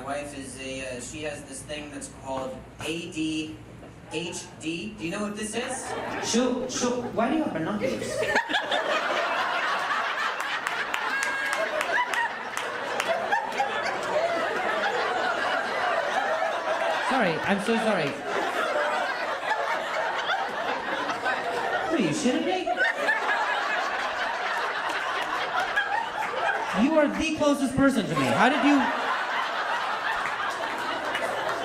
wife is she has this thing that's called ADHD. Do you know what this is? Sure. Why do you have binoculars? Sorry, I'm so sorry. What are you shitting me? You are the closest person to me. How did you...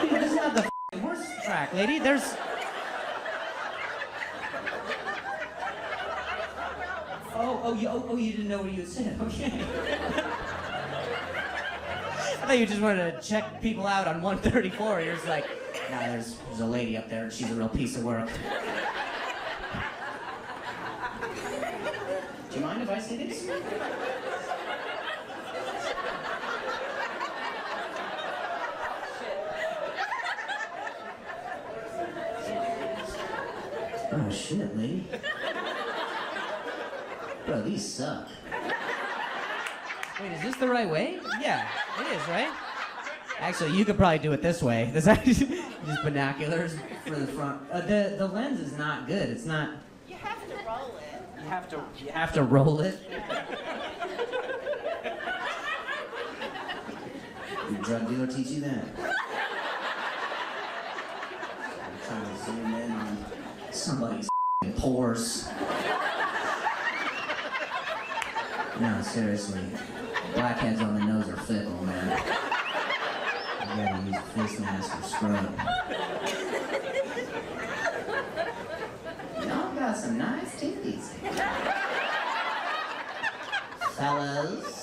Dude, this is not the worst track, lady. There's... Oh, you didn't know what you said. Okay. I thought you just wanted to check people out on 134. You're just like, nah, there's a lady up there. She's a real piece of work. Do you mind if I say this? Oh shit, lady. Bro, these suck. Wait, is this the right way? Yeah, it is, right? Actually, you could probably do it this way. This just binoculars for the front. The lens is not good. It's not. You have to roll it. You have to roll it. Your drug dealer teach you that? I'm trying to zoom in on somebody's pores. No, seriously. Blackheads on the nose are fickle, man. You gotta use a face mask or scrub. Y'all got some nice titties. Fellas.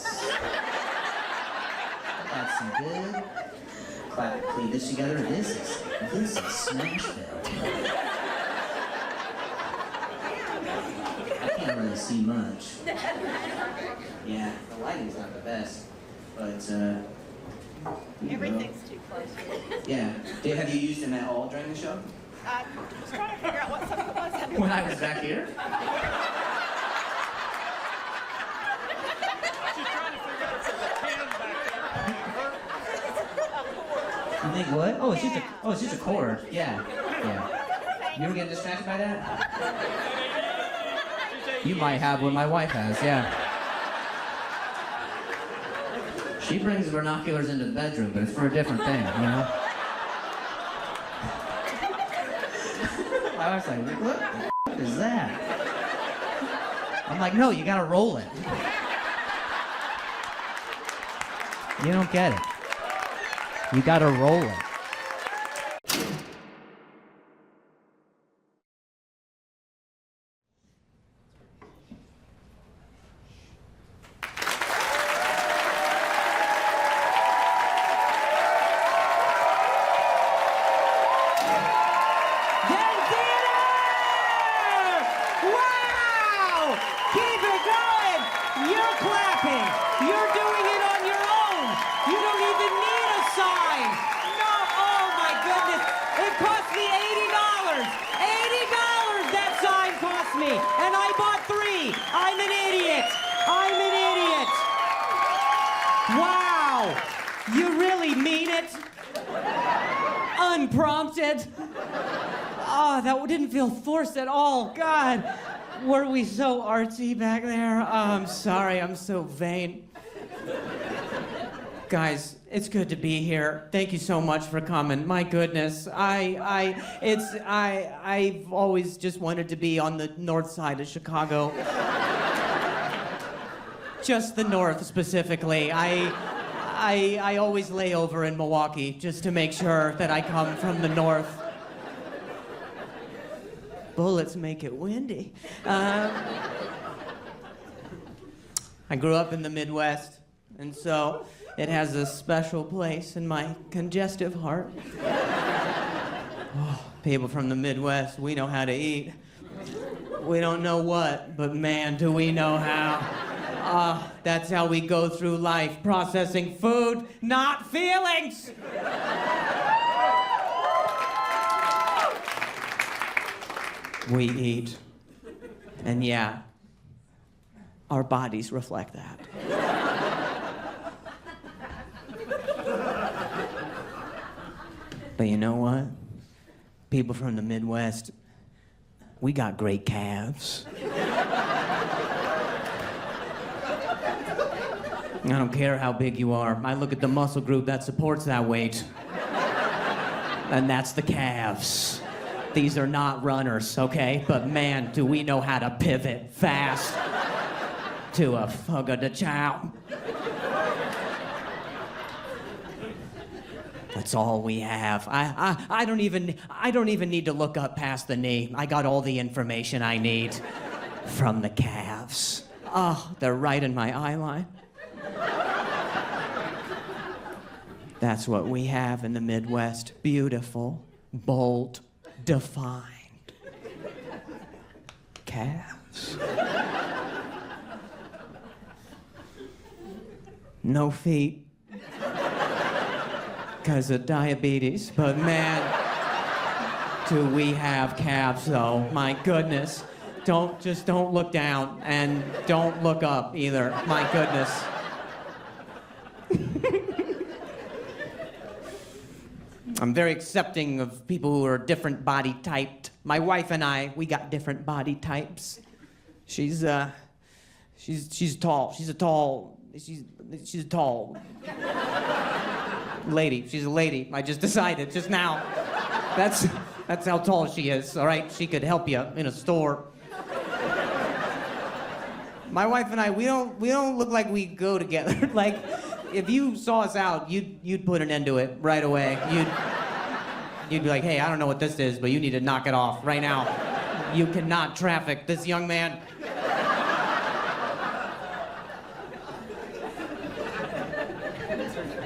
Got some good clap cleavage together. This is Smashville. I can't really see much. Yeah, the lighting's not the best, but Everything's too close. yeah. Have you used them at all during the show? I was trying to figure out what song it was. When I was back here? She's trying to figure out if there's a can back there. You think what? Oh, it's just a chord. Yeah. You ever get distracted by that? You might have what my wife has, yeah. She brings binoculars into the bedroom, but it's for a different thing, you know? I was like, what the f is that? I'm like, no, you gotta roll it. You don't get it. You gotta roll it. Unprompted. Oh, that didn't feel forced at all. God, were we so artsy back there? Oh, I'm sorry, I'm so vain. Guys, it's good to be here. Thank you so much for coming. My goodness, I've always just wanted to be on the north side of Chicago. Just the north specifically. I always lay over in Milwaukee just to make sure that I come from the north. Bullets make it windy. I grew up in the Midwest, and so it has a special place in my congestive heart. Oh, people from the Midwest, we know how to eat. We don't know what, but man, do we know how. That's how we go through life, processing food, not feelings. We eat. And yeah, our bodies reflect that. But you know what? People from the Midwest, we got great calves. I don't care how big you are. I look at the muscle group that supports that weight. And that's the calves. These are not runners, okay? But man, do we know how to pivot fast to a fug of the chow. That's all we have. I don't even need to look up past the knee. I got all the information I need from the calves. Oh, they're right in my eye line. That's what we have in the Midwest. Beautiful, bold, defined calves. No feet. Because of diabetes, but man, do we have calves though. My goodness. Don't look down and don't look up either. My goodness. I'm very accepting of people who are different body typed. My wife and I, we got different body types. She's tall. She's a tall lady. She's a lady. I just decided just now. That's how tall she is, all right? She could help you in a store. My wife and I, we don't look like we go together. Like, if you saw us out, you'd put an end to it right away. You'd be like, hey, I don't know what this is, but you need to knock it off right now. You cannot traffic this young man.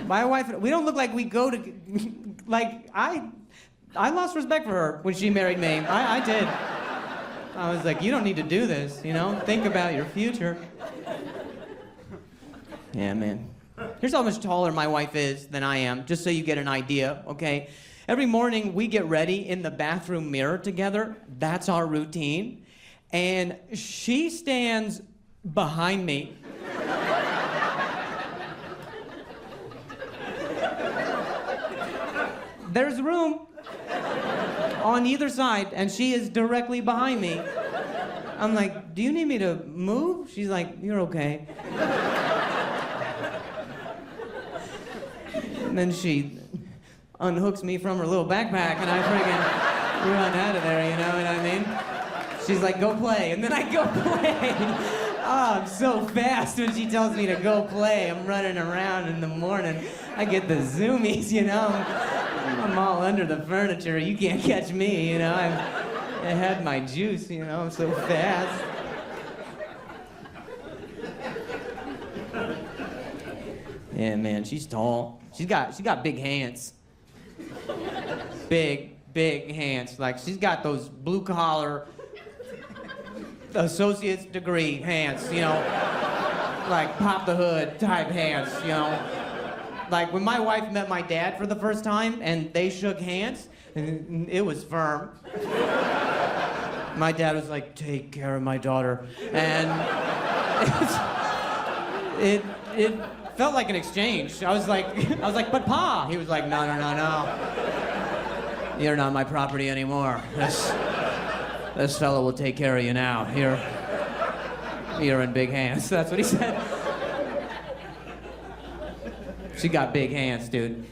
My wife, we don't look like we go to, like, I lost respect for her when she married me. I did. I was like, you don't need to do this, you know? Think about your future. Yeah, man. Here's how much taller my wife is than I am, just so you get an idea, okay? Every morning we get ready in the bathroom mirror together. That's our routine. And she stands behind me. There's room on either side, and she is directly behind me. I'm like, do you need me to move? She's like, you're okay. And then she unhooks me from her little backpack, and I friggin' run out of there, you know what I mean? She's like, go play, and then I go play. Oh, I'm so fast when she tells me to go play. I'm running around in the morning. I get the zoomies, you know? I'm all under the furniture. You can't catch me, you know? I had my juice, you know? I'm so fast. Yeah, man, she's tall. She's got big hands. Big hands. Like, she's got those blue-collar, associate's degree hands, you know? Like, pop the hood type hands, you know? Like, when my wife met my dad for the first time and they shook hands, it was firm. My dad was like, take care of my daughter. And it felt like an exchange. I was like, but Pa. He was like, no. You're not my property anymore. This fellow will take care of you now. You're in big hands. That's what he said. She got big hands, dude.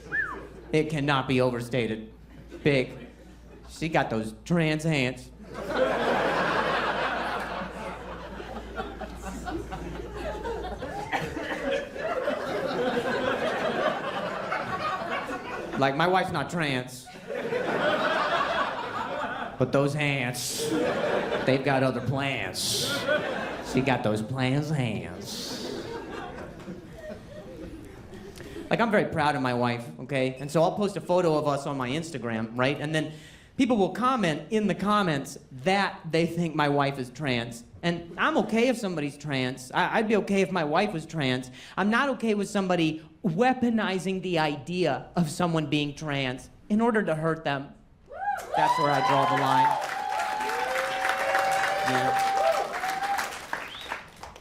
It cannot be overstated. Big. She got those trans hands. Like, my wife's not trans. But those hands, they've got other plans. She got those plans hands. Like, I'm very proud of my wife, okay? And so I'll post a photo of us on my Instagram, right? And then people will comment in the comments that they think my wife is trans. And I'm okay if somebody's trans. I'd be okay if my wife was trans. I'm not okay with somebody weaponizing the idea of someone being trans in order to hurt them. That's where I draw the line. Yeah.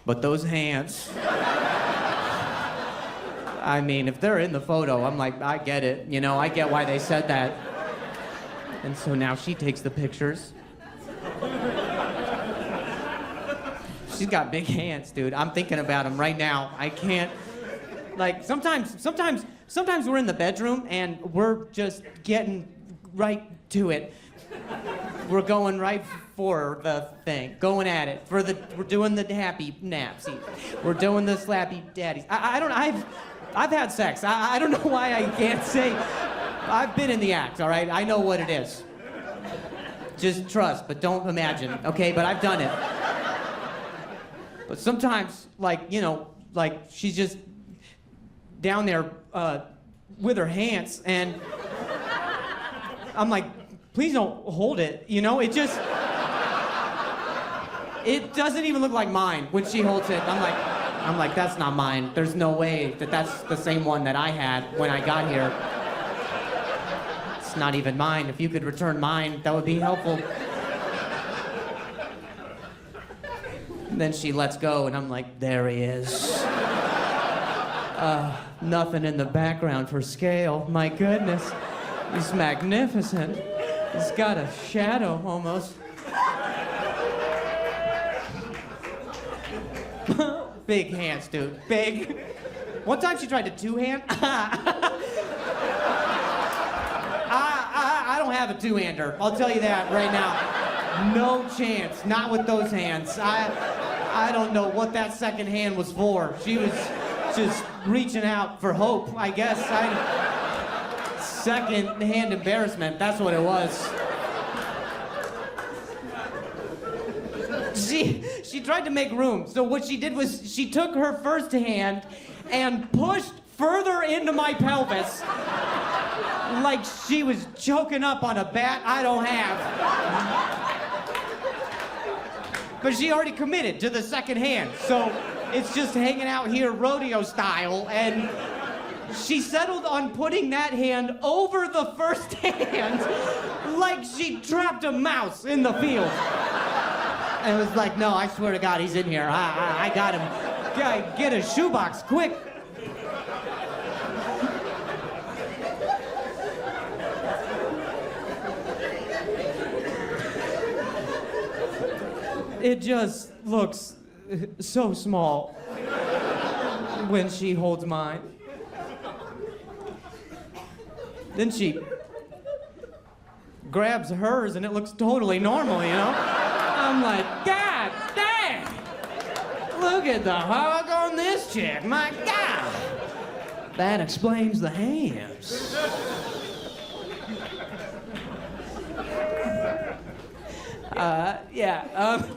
But those hands, I mean, if they're in the photo, I'm like, I get it. You know, I get why they said that. And so now she takes the pictures. She's got big hands, dude. I'm thinking about them right now. I can't. Like, sometimes we're in the bedroom and we're just getting right to it. We're going right for the thing, going at it. We're doing the happy naps. We're doing the slappy daddies. I've had sex. I don't know why I can't say. I've been in the act, all right? I know what it is. Just trust, but don't imagine, okay? But I've done it. But sometimes, like, you know, like she's just down there with her hands, and I'm like, please don't hold it, you know? It doesn't even look like mine when she holds it. I'm like, that's not mine. There's no way that that's the same one that I had when I got here. It's not even mine. If you could return mine, that would be helpful. And then she lets go, and I'm like, there he is. Nothing in the background for scale. My goodness. He's magnificent. He's got a shadow, almost. Big hands, dude. Big. One time she tried to two-hand. I don't have a two-hander. I'll tell you that right now. No chance. Not with those hands. I don't know what that second hand was for. She was just reaching out for hope, I guess. Second-hand embarrassment. That's what it was. She tried to make room. So what she did was she took her first hand and pushed further into my pelvis like she was choking up on a bat I don't have. But she already committed to the second hand, so it's just hanging out here rodeo style, and she settled on putting that hand over the first hand like she trapped a mouse in the field. And it was like, no, I swear to God, he's in here. I got him. Get a shoebox, quick. It just looks so small when she holds mine. Then she grabs hers and it looks totally normal, you know? I'm like, God dang! Look at the hog on this chick, my God! That explains the hands.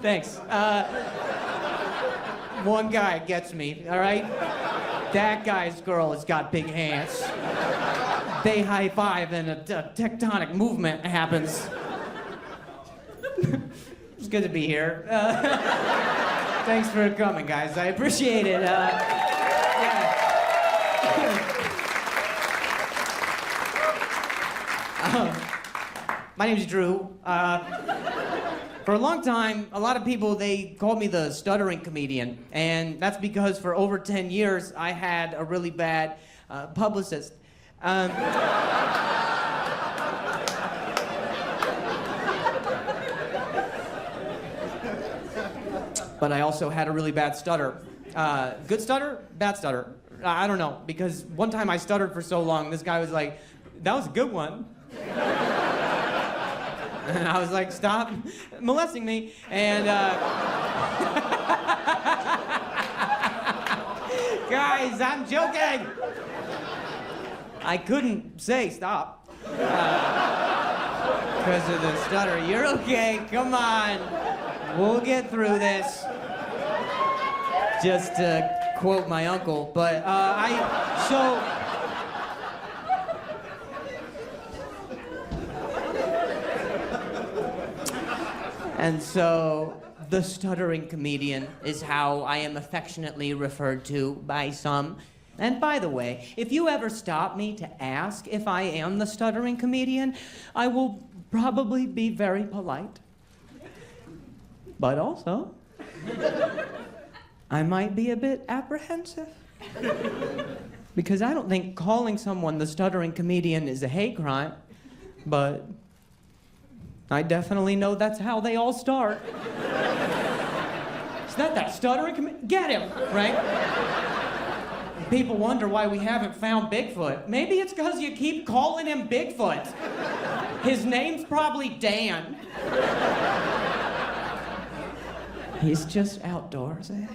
Thanks. One guy gets me, all right? That guy's girl has got big hands. They high five and a tectonic movement happens. It's good to be here. Thanks for coming, guys. I appreciate it. My name's Drew. For a long time, a lot of people, they called me the stuttering comedian. And that's because for over 10 years, I had a really bad publicist. But I also had a really bad stutter. Good stutter, bad stutter. I don't know, because one time I stuttered for so long, this guy was like, that was a good one. And I was like, stop molesting me. And guys, I'm joking. I couldn't say stop because of the stutter. You're okay, come on. We'll get through this. Just to quote my uncle, but And so, the stuttering comedian is how I am affectionately referred to by some. And by the way, if you ever stop me to ask if I am the stuttering comedian, I will probably be very polite. But also, I might be a bit apprehensive. Because I don't think calling someone the stuttering comedian is a hate crime, but I definitely know that's how they all start. Is that stuttering Get him, right? People wonder why we haven't found Bigfoot. Maybe it's because you keep calling him Bigfoot. His name's probably Dan. He's just outdoors, eh?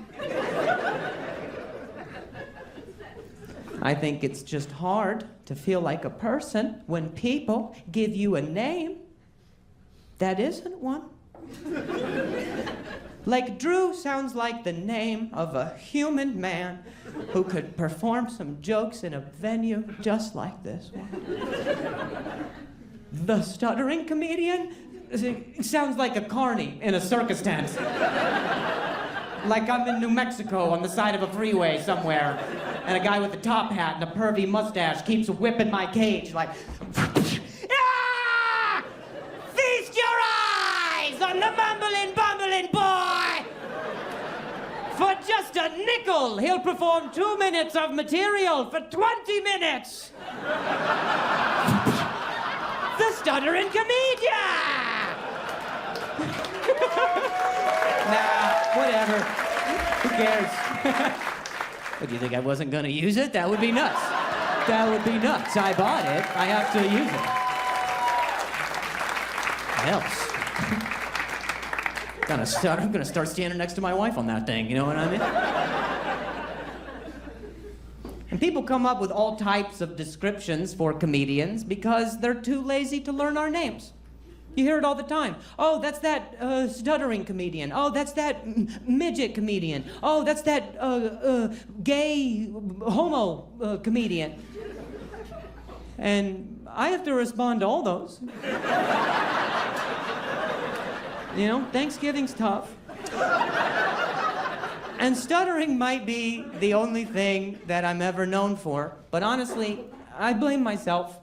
I think it's just hard to feel like a person when people give you a name that isn't one. Like Drew sounds like the name of a human man who could perform some jokes in a venue just like this one. The stuttering comedian sounds like a carny in a circus tent. Like I'm in New Mexico on the side of a freeway somewhere, and a guy with a top hat and a pervy mustache keeps whipping my cage like, ah! Feast your eyes on the bumbling boy! For just a nickel, he'll perform 2 minutes of material for 20 minutes! The stuttering comedian! Nah, whatever. Who cares? What, do you think I wasn't gonna use it? That would be nuts. That would be nuts. I bought it. I have to use it. It helps. I'm gonna start standing next to my wife on that thing, you know what I mean? And people come up with all types of descriptions for comedians because they're too lazy to learn our names. You hear it all the time. Oh, that's that stuttering comedian. Oh, that's that midget comedian. Oh, that's that gay homo comedian. And I have to respond to all those. You know, Thanksgiving's tough. And stuttering might be the only thing that I'm ever known for, but honestly, I blame myself.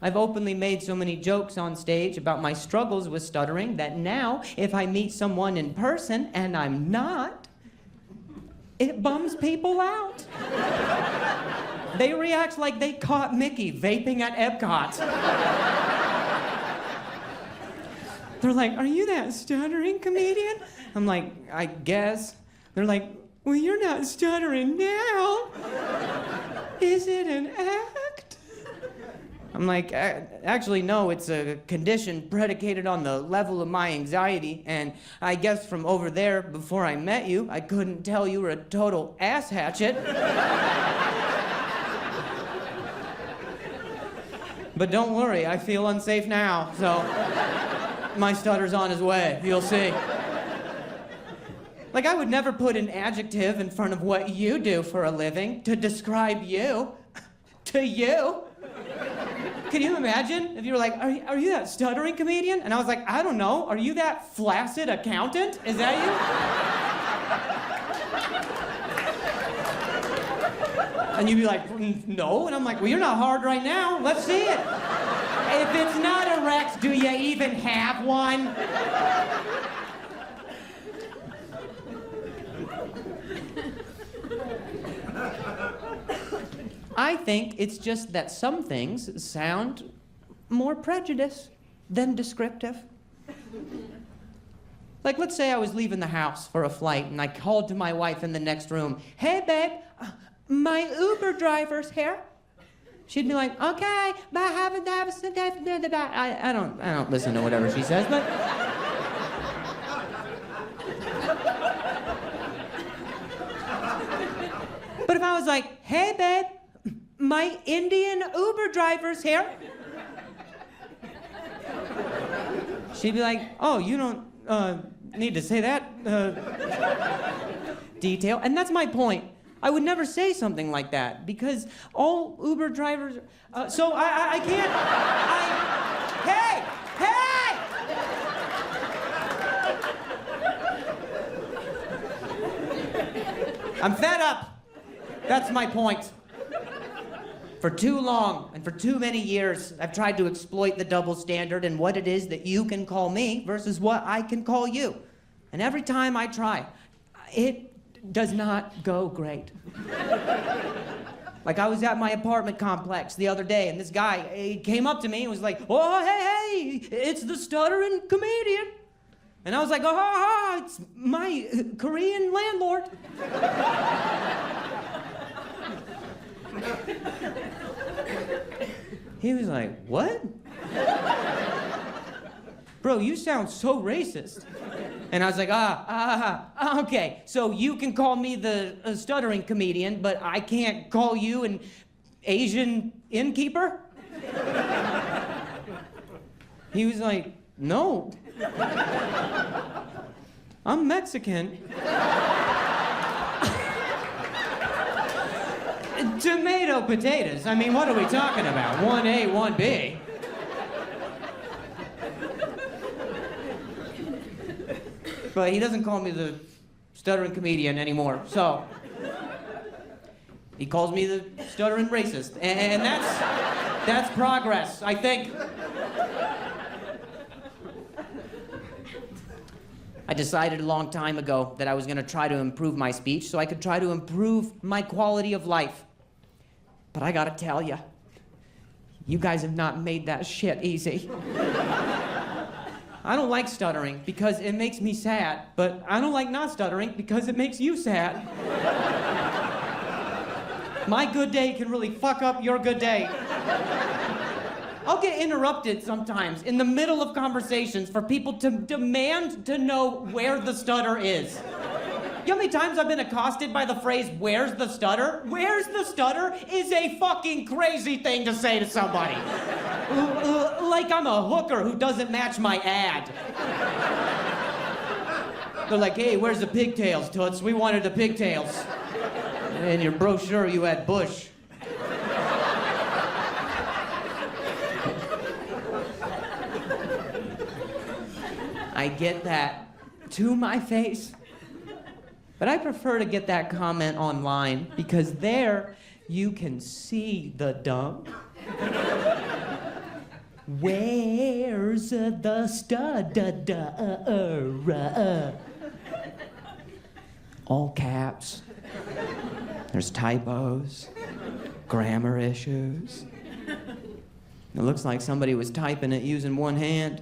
I've openly made so many jokes on stage about my struggles with stuttering that now, if I meet someone in person and I'm not, it bums people out. They react like they caught Mickey vaping at Epcot. They're like, "Are you that stuttering comedian?" I'm like, "I guess." They're like, "Well, you're not stuttering now. Is it an act?" I'm like, "Actually, no, it's a condition predicated on the level of my anxiety, and I guess from over there, before I met you, I couldn't tell you were a total ass hatchet." But don't worry, I feel unsafe now, so my stutter's on his way, you'll see. Like, I would never put an adjective in front of what you do for a living to describe you. To you. Can you imagine if you were like, are you that stuttering comedian? And I was like, I don't know. Are you that flaccid accountant? Is that you? And you'd be like, no. And I'm like, well, you're not hard right now. Let's see it. If it's not erect, do you even have one? I think it's just that some things sound more prejudiced than descriptive. Like, let's say I was leaving the house for a flight and I called to my wife in the next room, "Hey, babe, my Uber driver's here." She'd be like, "Okay, bye, have a nice day." I don't listen to whatever she says, but if I was like, "Hey, babe, my Indian Uber driver's here," she'd be like, "Oh, you don't need to say that detail." And that's my point. I would never say something like that because all Uber drivers. So I can't. Hey! I'm fed up. That's my point. For too long and for too many years, I've tried to exploit the double standard and what it is that you can call me versus what I can call you. And every time I try, it does not go great. Like, I was at my apartment complex the other day, and this guy he came up to me and was like, "Oh, hey, it's the stuttering comedian." And I was like, "Oh, it's my Korean landlord." He was like, "What?" "Bro, you sound so racist." And I was like, okay. So you can call me the stuttering comedian, but I can't call you an Asian innkeeper? He was like, "No. I'm Mexican." Tomato potatoes. I mean, what are we talking about? 1A, 1B. But he doesn't call me the stuttering comedian anymore, so he calls me the stuttering racist, and that's progress, I think. I decided a long time ago that I was going to try to improve my speech so I could try to improve my quality of life. But I gotta tell you, you guys have not made that shit easy. I don't like stuttering because it makes me sad, but I don't like not stuttering because it makes you sad. My good day can really fuck up your good day. I'll get interrupted sometimes in the middle of conversations for people to demand to know where the stutter is. You know how many times I've been accosted by the phrase, "Where's the stutter?" "Where's the stutter?" is a fucking crazy thing to say to somebody. Like I'm a hooker who doesn't match my ad. They're like, "Hey, where's the pigtails, Toots? We wanted the pigtails." In your brochure, you had bush. I get that to my face. But I prefer to get that comment online because there you can see the dump. "Where's the stutter?" All caps. There's typos, grammar issues. It looks like somebody was typing it using one hand.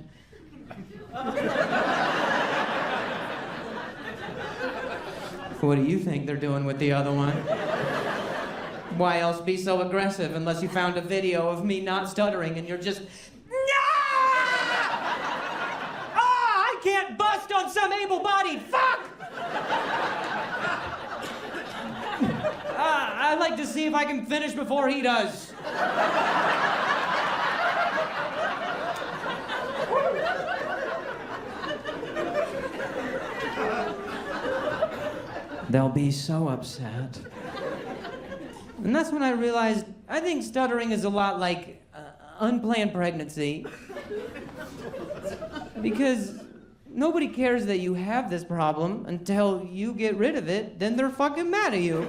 What do you think they're doing with the other one? Why else be so aggressive unless you found a video of me not stuttering and you're just, "No! I can't bust on some able-bodied fuck!" I'd like to see if I can finish before he does. They'll be so upset. And that's when I realized, I think stuttering is a lot like unplanned pregnancy. Because nobody cares that you have this problem until you get rid of it, then they're fucking mad at you.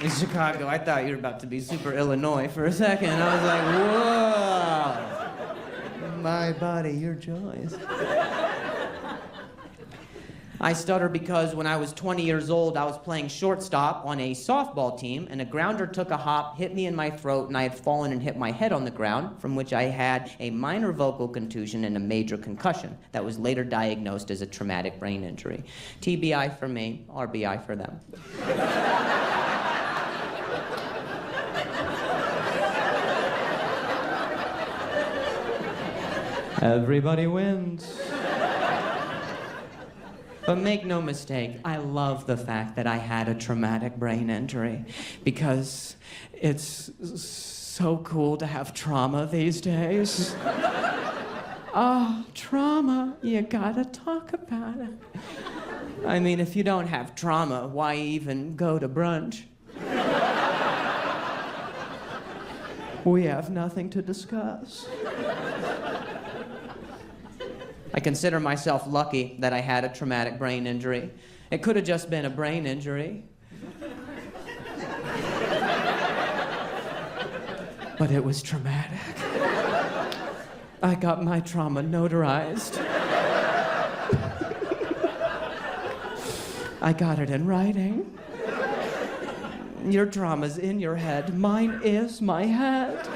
In Chicago, I thought you were about to be super Illinois for a second. I was like, "Whoa, my body, your choice." I stutter because when I was 20 years old, I was playing shortstop on a softball team, and a grounder took a hop, hit me in my throat, and I had fallen and hit my head on the ground, from which I had a minor vocal contusion and a major concussion that was later diagnosed as a traumatic brain injury. TBI for me, RBI for them. Everybody wins. But make no mistake, I love the fact that I had a traumatic brain injury because it's so cool to have trauma these days. Oh, trauma, you gotta talk about it. I mean, if you don't have trauma, why even go to brunch? We have nothing to discuss. I consider myself lucky that I had a traumatic brain injury. It could have just been a brain injury. but it was traumatic. I got my trauma notarized. I got it in writing. Your trauma's in your head. Mine is my head.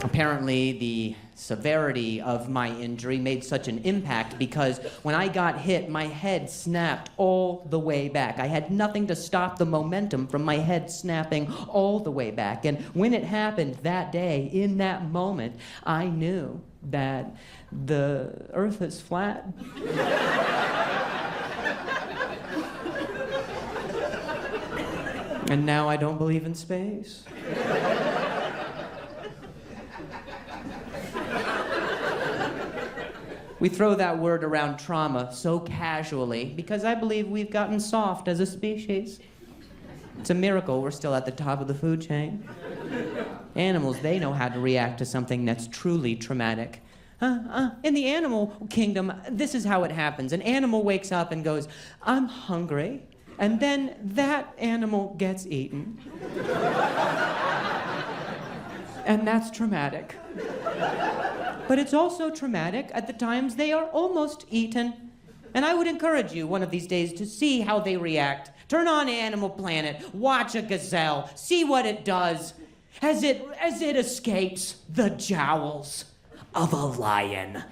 Apparently, the severity of my injury made such an impact because when I got hit, my head snapped all the way back. I had nothing to stop the momentum from my head snapping all the way back. And when it happened that day, in that moment, I knew that the earth is flat. And now I don't believe in space. We throw that word around trauma so casually because I believe we've gotten soft as a species. It's a miracle we're still at the top of the food chain. Animals, they know how to react to something that's truly traumatic. In the animal kingdom, this is how it happens. An animal wakes up and goes, "I'm hungry," and then that animal gets eaten. And that's traumatic. But it's also traumatic at the times they are almost eaten. And I would encourage you one of these days to see how they react. Turn on Animal Planet, watch a gazelle, see what it does as it escapes the jowls of a lion.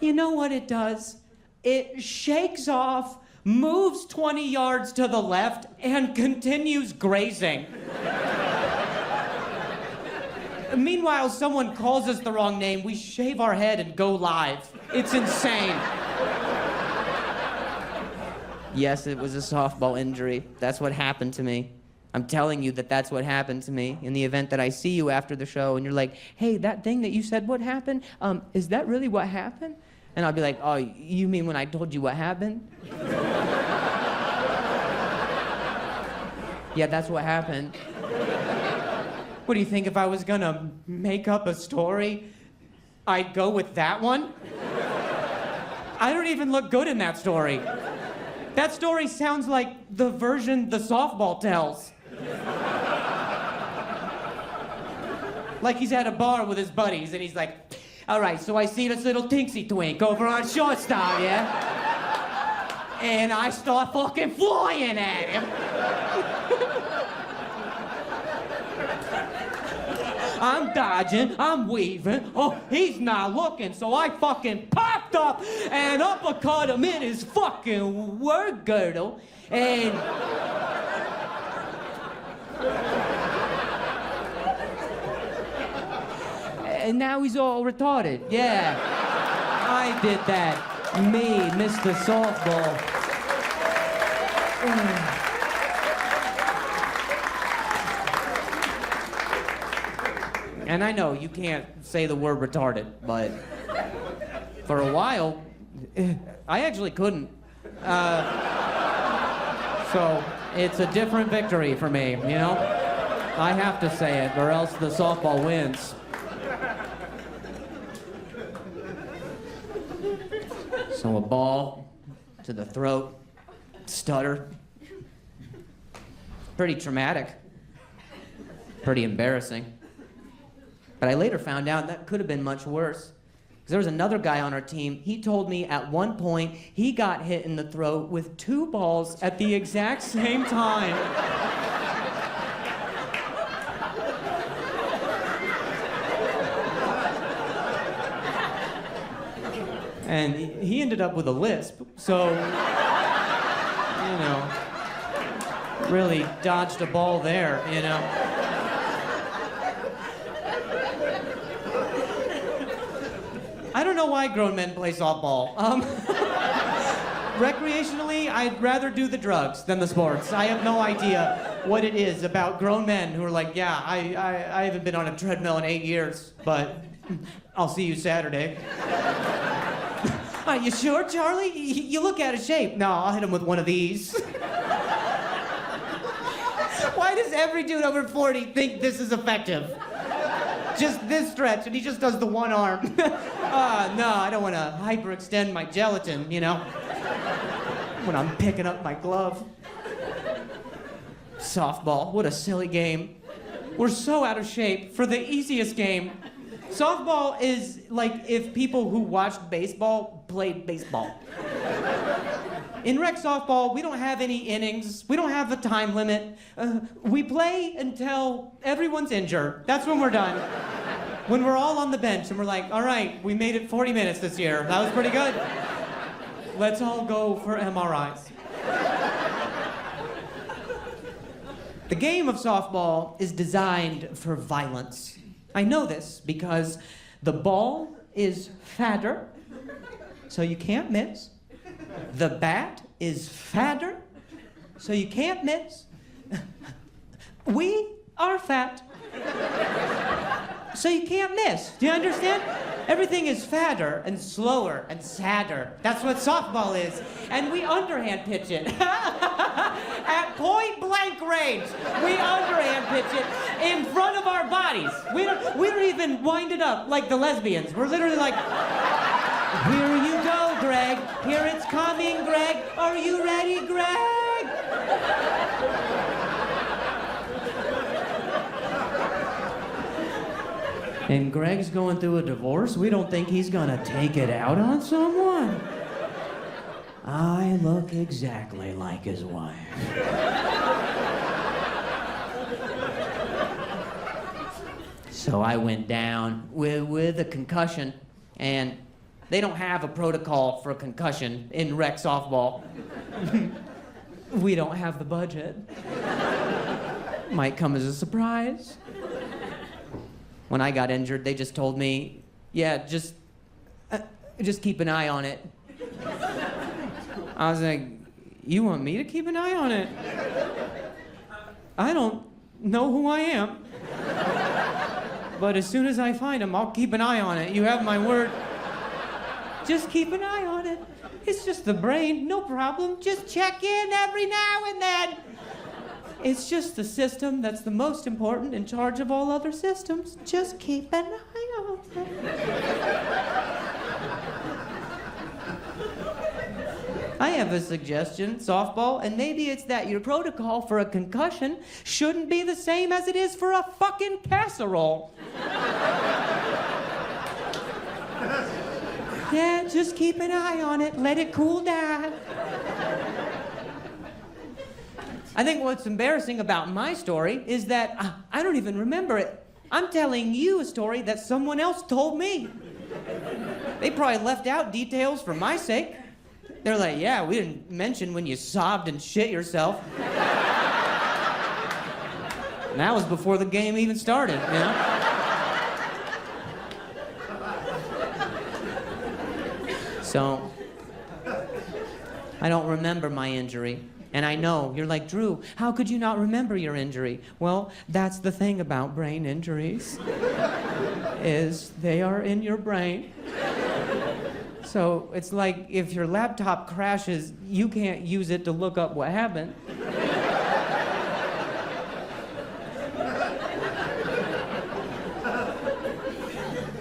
You know what it does? It shakes off, moves 20 yards to the left, and continues grazing. Meanwhile, someone calls us the wrong name, we shave our head and go live. It's insane. Yes, it was a softball injury. That's what happened to me. I'm telling you that that's what happened to me in the event that I see you after the show and you're like, "Hey, that thing that you said what happened, is that really what happened?" And I'll be like, "Oh, you mean when I told you what happened?" Yeah, that's what happened. What do you think, if I was gonna make up a story, I'd go with that one? I don't even look good in that story. That story sounds like the version the softball tells. Like he's at a bar with his buddies and he's like, "All right, so I see this little tinksy twink over on shortstop, yeah? And I start fucking flying at him. I'm dodging, I'm weaving, oh, he's not looking, so I fucking popped up and uppercut him in his fucking word girdle, and... and now he's all retarded, yeah. I did that. Me, Mr. Softball. And I know you can't say the word retarded, but for a while, I actually couldn't. So it's a different victory for me, you know? I have to say it, or else the softball wins. So a ball to the throat, stutter. Pretty traumatic. Pretty embarrassing. But I later found out that could have been much worse. Because there was another guy on our team, he told me at one point he got hit in the throat with 2 balls at the exact same time. And he ended up with a lisp, so, you know, really dodged a ball there, you know. I don't know why grown men play softball. Recreationally, I'd rather do the drugs than the sports. I have no idea what it is about grown men who are like, "Yeah, I haven't been on a treadmill in 8 years, but I'll see you Saturday." Are you sure, Charlie? You look out of shape. No, I'll hit him with one of these. Why does every dude over 40 think this is effective? Just this stretch, and he just does the one arm. No, I don't want to hyperextend my gelatin, you know? when I'm picking up my glove. Softball, what a silly game. We're so out of shape for the easiest game. Softball is like if people who watched baseball played baseball. In rec softball, we don't have any innings. We don't have a time limit. We play until everyone's injured. That's when we're done. When we're all on the bench and we're like, all right, we made it 40 minutes this year. That was pretty good. Let's all go for MRIs. The game of softball is designed for violence. I know this because the ball is fatter, so you can't miss. The bat is fatter, so you can't miss. We are fat, so you can't miss. Do you understand? Everything is fatter and slower and sadder. That's what softball is. And we underhand pitch it. At point blank range, we underhand pitch it in front of our bodies. We don't even wind it up like the lesbians. We're literally like, here you go, Greg. Here it's coming, Greg. Are you ready, Greg? And Greg's going through a divorce. We don't think he's gonna take it out on someone. I look exactly like his wife. So I went down with a concussion, and they don't have a protocol for a concussion in rec softball. We don't have the budget. Might come as a surprise. When I got injured, they just told me, yeah, just keep an eye on it. I was like, you want me to keep an eye on it? I don't know who I am. But as soon as I find him, I'll keep an eye on it. You have my word. Just keep an eye on it. It's just the brain, no problem. Just check in every now and then. It's just the system that's the most important in charge of all other systems. Just keep an eye on it. I have a suggestion, softball, and maybe it's that your protocol for a concussion shouldn't be the same as it is for a fucking casserole. Yeah, just keep an eye on it. Let it cool down. I think what's embarrassing about my story is that I don't even remember it. I'm telling you a story that someone else told me. They probably left out details for my sake. They're like, yeah, we didn't mention when you sobbed and shit yourself. And that was before the game even started, you know? So, I don't remember my injury. And I know, you're like, Drew, how could you not remember your injury? Well, that's the thing about brain injuries, is they are in your brain. So it's like if your laptop crashes, you can't use it to look up what happened.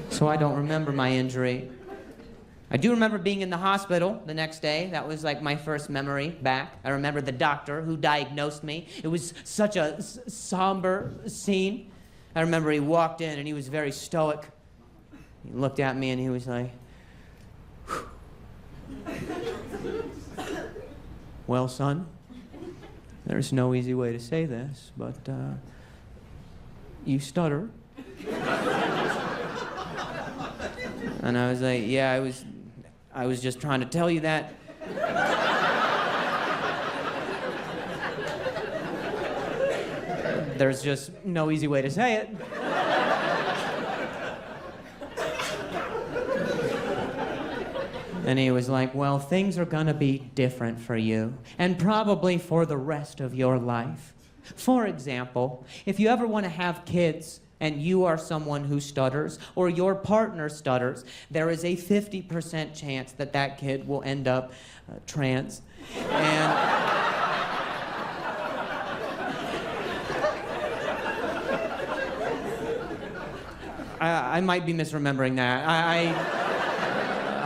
So I don't remember my injury. I do remember being in the hospital the next day. That was like my first memory back. I remember the doctor who diagnosed me. It was such a somber scene. I remember he walked in and he was very stoic. He looked at me and he was like, well, son, there's no easy way to say this, but you stutter. And I was like, yeah, I was just trying to tell you that. There's just no easy way to say it. And he was like, well, things are gonna be different for you, and probably for the rest of your life. For example, if you ever want to have kids and you are someone who stutters, or your partner stutters, there is a 50% chance that that kid will end up trans. And I might be misremembering that.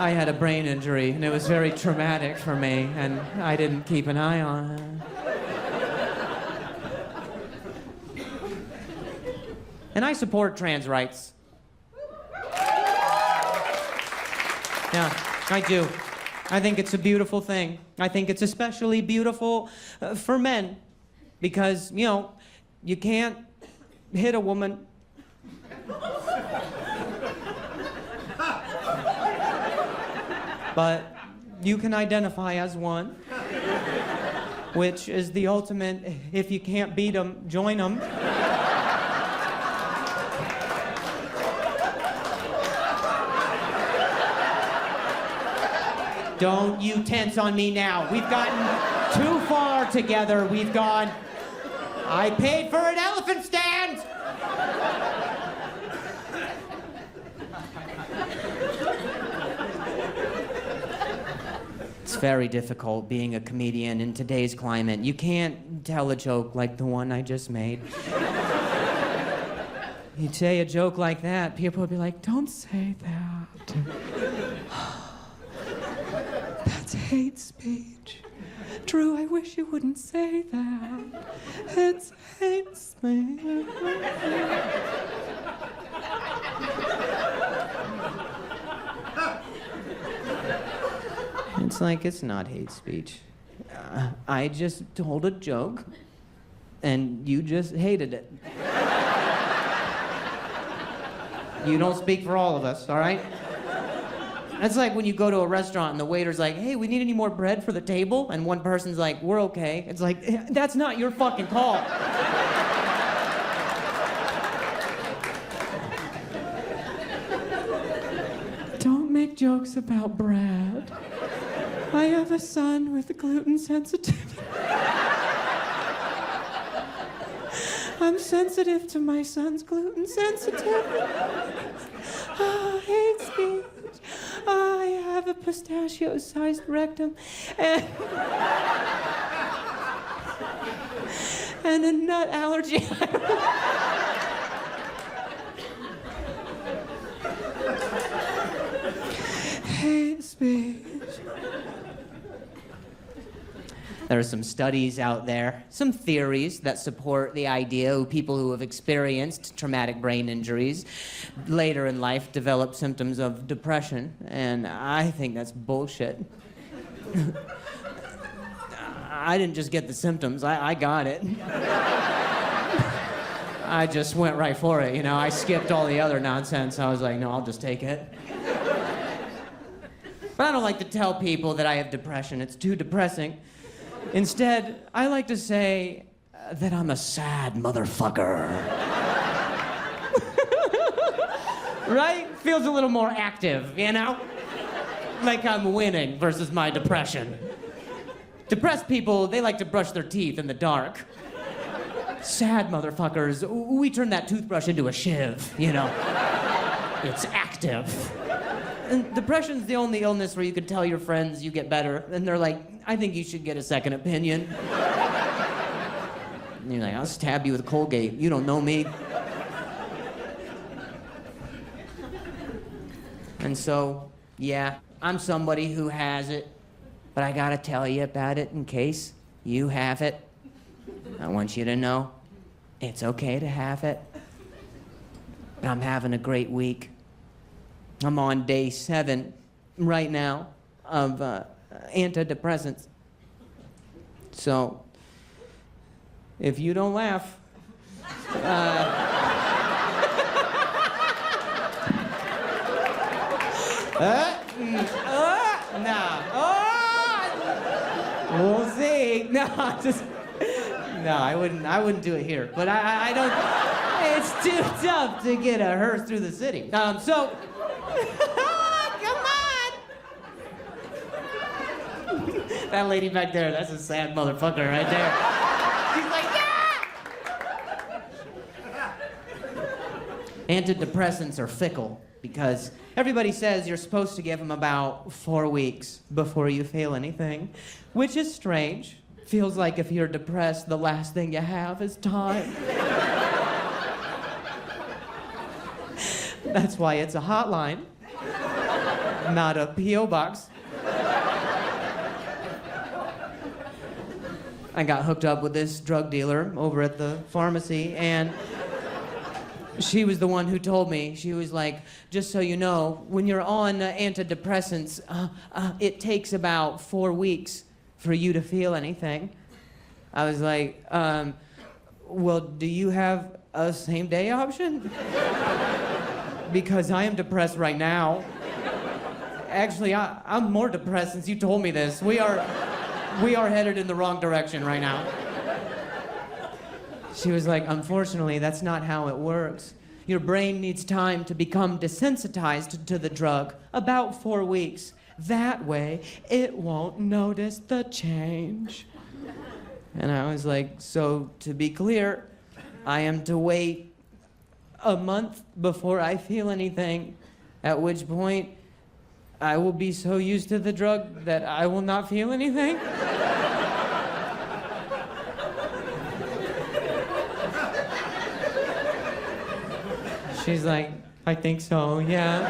I had a brain injury, and it was very traumatic for me, and I didn't keep an eye on it. And I support trans rights. Yeah, I do. I think it's a beautiful thing. I think it's especially beautiful for men because, you know, you can't hit a woman. But you can identify as one, which is the ultimate, if you can't beat them, join them. Don't you tense on me now. We've gotten too far together. We've gone, I paid for an elephant stand. It's very difficult being a comedian in today's climate. You can't tell a joke like the one I just made. You'd say a joke like that, people would be like, don't say that. That's hate speech. Drew, I wish you wouldn't say that. It's hate speech. It's like, it's not hate speech. I just told a joke, and you just hated it. You don't speak for all of us, all right? That's like when you go to a restaurant and the waiter's like, hey, we need any more bread for the table? And one person's like, we're okay. It's like, that's not your fucking call. Don't make jokes about bread. I have a son with gluten sensitivity. I'm sensitive to my son's gluten sensitivity. Hate speech. I have a pistachio-sized rectum and a nut allergy. Hate speech. There are some studies out there, some theories that support the idea of people who have experienced traumatic brain injuries later in life develop symptoms of depression, and I think that's bullshit. I didn't just get the symptoms, I got it. I just went right for it, you know, I skipped all the other nonsense. I was like, no, I'll just take it. But I don't like to tell people that I have depression, it's too depressing. Instead, I like to say that I'm a sad motherfucker. Right? Feels a little more active, you know? Like I'm winning versus my depression. Depressed people, they like to brush their teeth in the dark. Sad motherfuckers, we turn that toothbrush into a shiv, you know? It's active. And depression's the only illness where you can tell your friends you get better, and they're like, I think you should get a second opinion. And you're like, I'll stab you with a Colgate. You don't know me. And so, yeah, I'm somebody who has it, but I gotta tell you about it in case you have it. I want you to know it's okay to have it. But I'm having a great week. I'm on day 7 right now of antidepressants. So, if you don't laugh, we'll see. No, I wouldn't do it here. But I don't. It's too tough to get a hearse through the city. So. Come on! That lady back there, that's a sad motherfucker right there. She's like, yeah! Antidepressants are fickle because everybody says you're supposed to give them about 4 weeks before you feel anything, which is strange. Feels like if you're depressed, the last thing you have is time. That's why it's a hotline. not a P.O. box. I got hooked up with this drug dealer over at the pharmacy, and she was the one who told me. She was like, just so you know, when you're on antidepressants, it takes about 4 weeks for you to feel anything. I was like, well, do you have a same-day option? Because I am depressed right now. Actually, I'm more depressed since you told me this. We are headed in the wrong direction right now. She was like, unfortunately, that's not how it works. Your brain needs time to become desensitized to the drug, about 4 weeks. That way, it won't notice the change. And I was like, so to be clear, I am to wait a month before I feel anything, at which point I will be so used to the drug that I will not feel anything? She's like, I think so, yeah.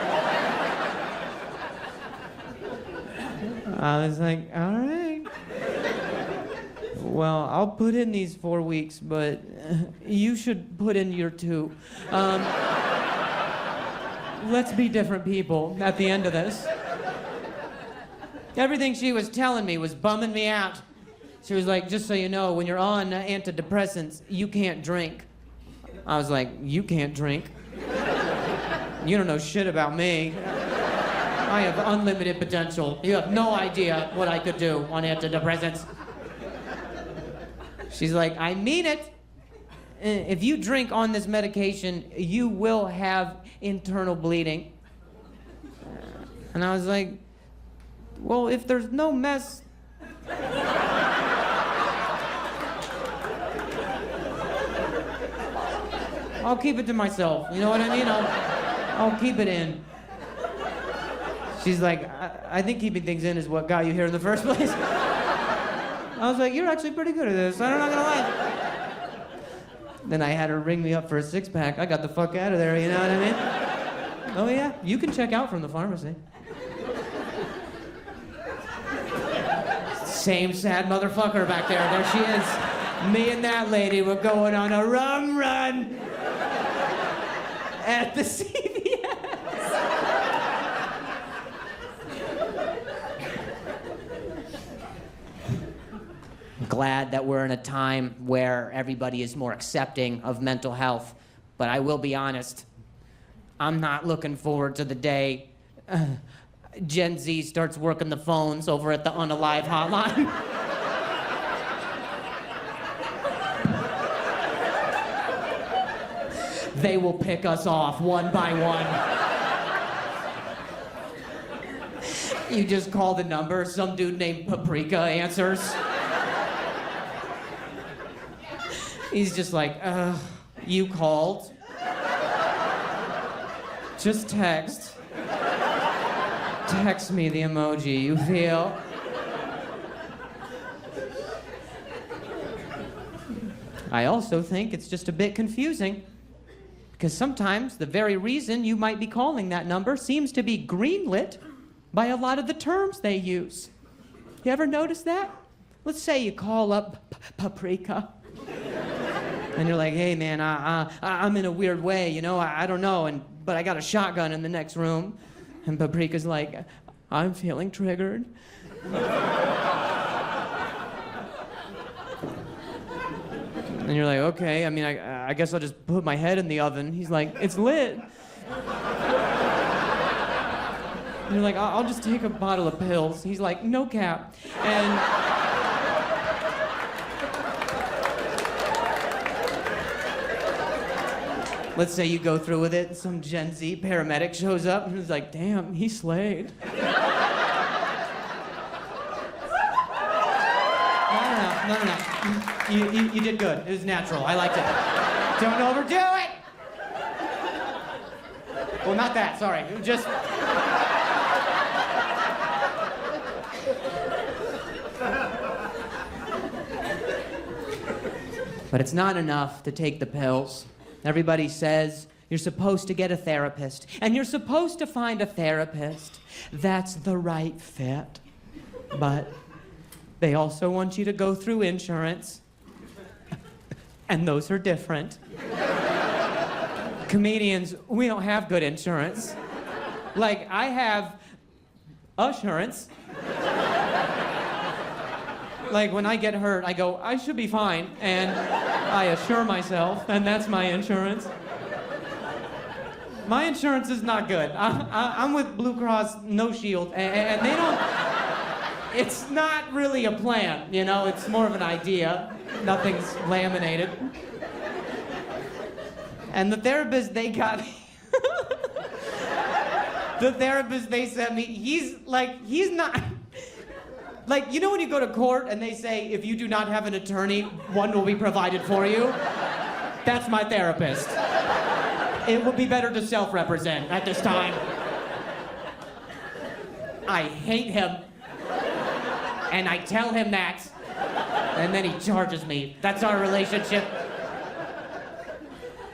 I was like, all right. Well, I'll put in these 4 weeks, but you should put in your 2. Let's be different people at the end of this. Everything she was telling me was bumming me out. She was like, just so you know, when you're on antidepressants, you can't drink. I was like, you can't drink? You don't know shit about me. I have unlimited potential. You have no idea what I could do on antidepressants. She's like, I mean it. If you drink on this medication, you will have internal bleeding. And I was like, well, if there's no mess... I'll keep it to myself. You know what I mean? I'll keep it in. She's like, I think keeping things in is what got you here in the first place. I was like, you're actually pretty good at this. I'm not gonna lie. Then I had her ring me up for a 6-pack. I got the fuck out of there, you know what I mean? Oh yeah, you can check out from the pharmacy. Same sad motherfucker back there. There she is. Me and that lady were going on a rum run at the CVS. I'm glad that we're in a time where everybody is more accepting of mental health, but I will be honest, I'm not looking forward to the day Gen Z starts working the phones over at the Unalive hotline. They will pick us off one by one. You just call the number, some dude named Paprika answers. He's just like, you called? Just text. Text me the emoji you feel. I also think it's just a bit confusing, because sometimes the very reason you might be calling that number seems to be greenlit by a lot of the terms they use. You ever notice that? Let's say you call up Paprika. And you're like, hey man, I'm in a weird way, you know, I don't know, but I got a shotgun in the next room. And Paprika's like, I'm feeling triggered. And you're like, okay, I mean, I guess I'll just put my head in the oven. He's like, it's lit. And you're like, I'll just take a bottle of pills. He's like, no cap. And let's say you go through with it, and some Gen Z paramedic shows up, and he's like, damn, he slayed. No. You did good. It was natural. I liked it. Don't overdo it! Well, not that, sorry. Just... But it's not enough to take the pills. Everybody says You're supposed to get a therapist, and you're supposed to find a therapist that's the right fit. But they also want you to go through insurance, and those are different. Comedians, we don't have good insurance. Like, I have assurance. Like, when I get hurt, I go, I should be fine, and I assure myself, and that's my insurance. My insurance is not good. I'm with Blue Cross No Shield, and they don't... It's not really a plan, you know? It's more of an idea. Nothing's laminated. And the therapist they got... The therapist they sent me, he's not... Like, you know when you go to court and they say, if you do not have an attorney, one will be provided for you? That's my therapist. It would be better to self-represent at this time. I hate him. And I tell him that. And then he charges me. That's our relationship.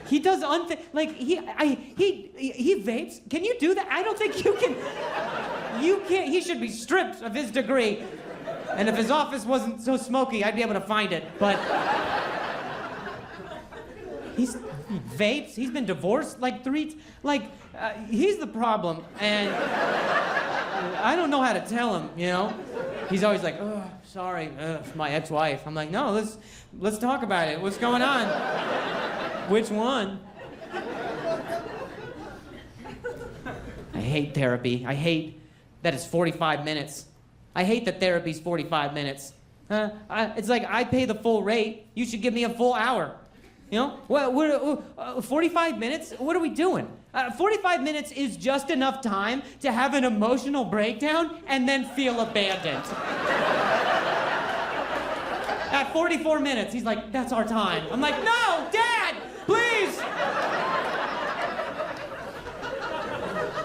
He does he vapes. Can you do that? I don't think you can. You can't. He should be stripped of his degree. And if his office wasn't so smoky, I'd be able to find it. But he vapes. He's been divorced like 3. He's the problem, and I don't know how to tell him. You know, he's always like, "Oh, sorry, my ex-wife." I'm like, "No, let's talk about it. What's going on? Which one?" I hate therapy. I hate that it's 45 minutes. I hate that therapy's 45 minutes. It's like I pay the full rate. You should give me a full hour. You know? Well, 45 minutes? What are we doing? 45 minutes is just enough time to have an emotional breakdown and then feel abandoned. At 44 minutes, he's like, that's our time. I'm like, no, Dad, please.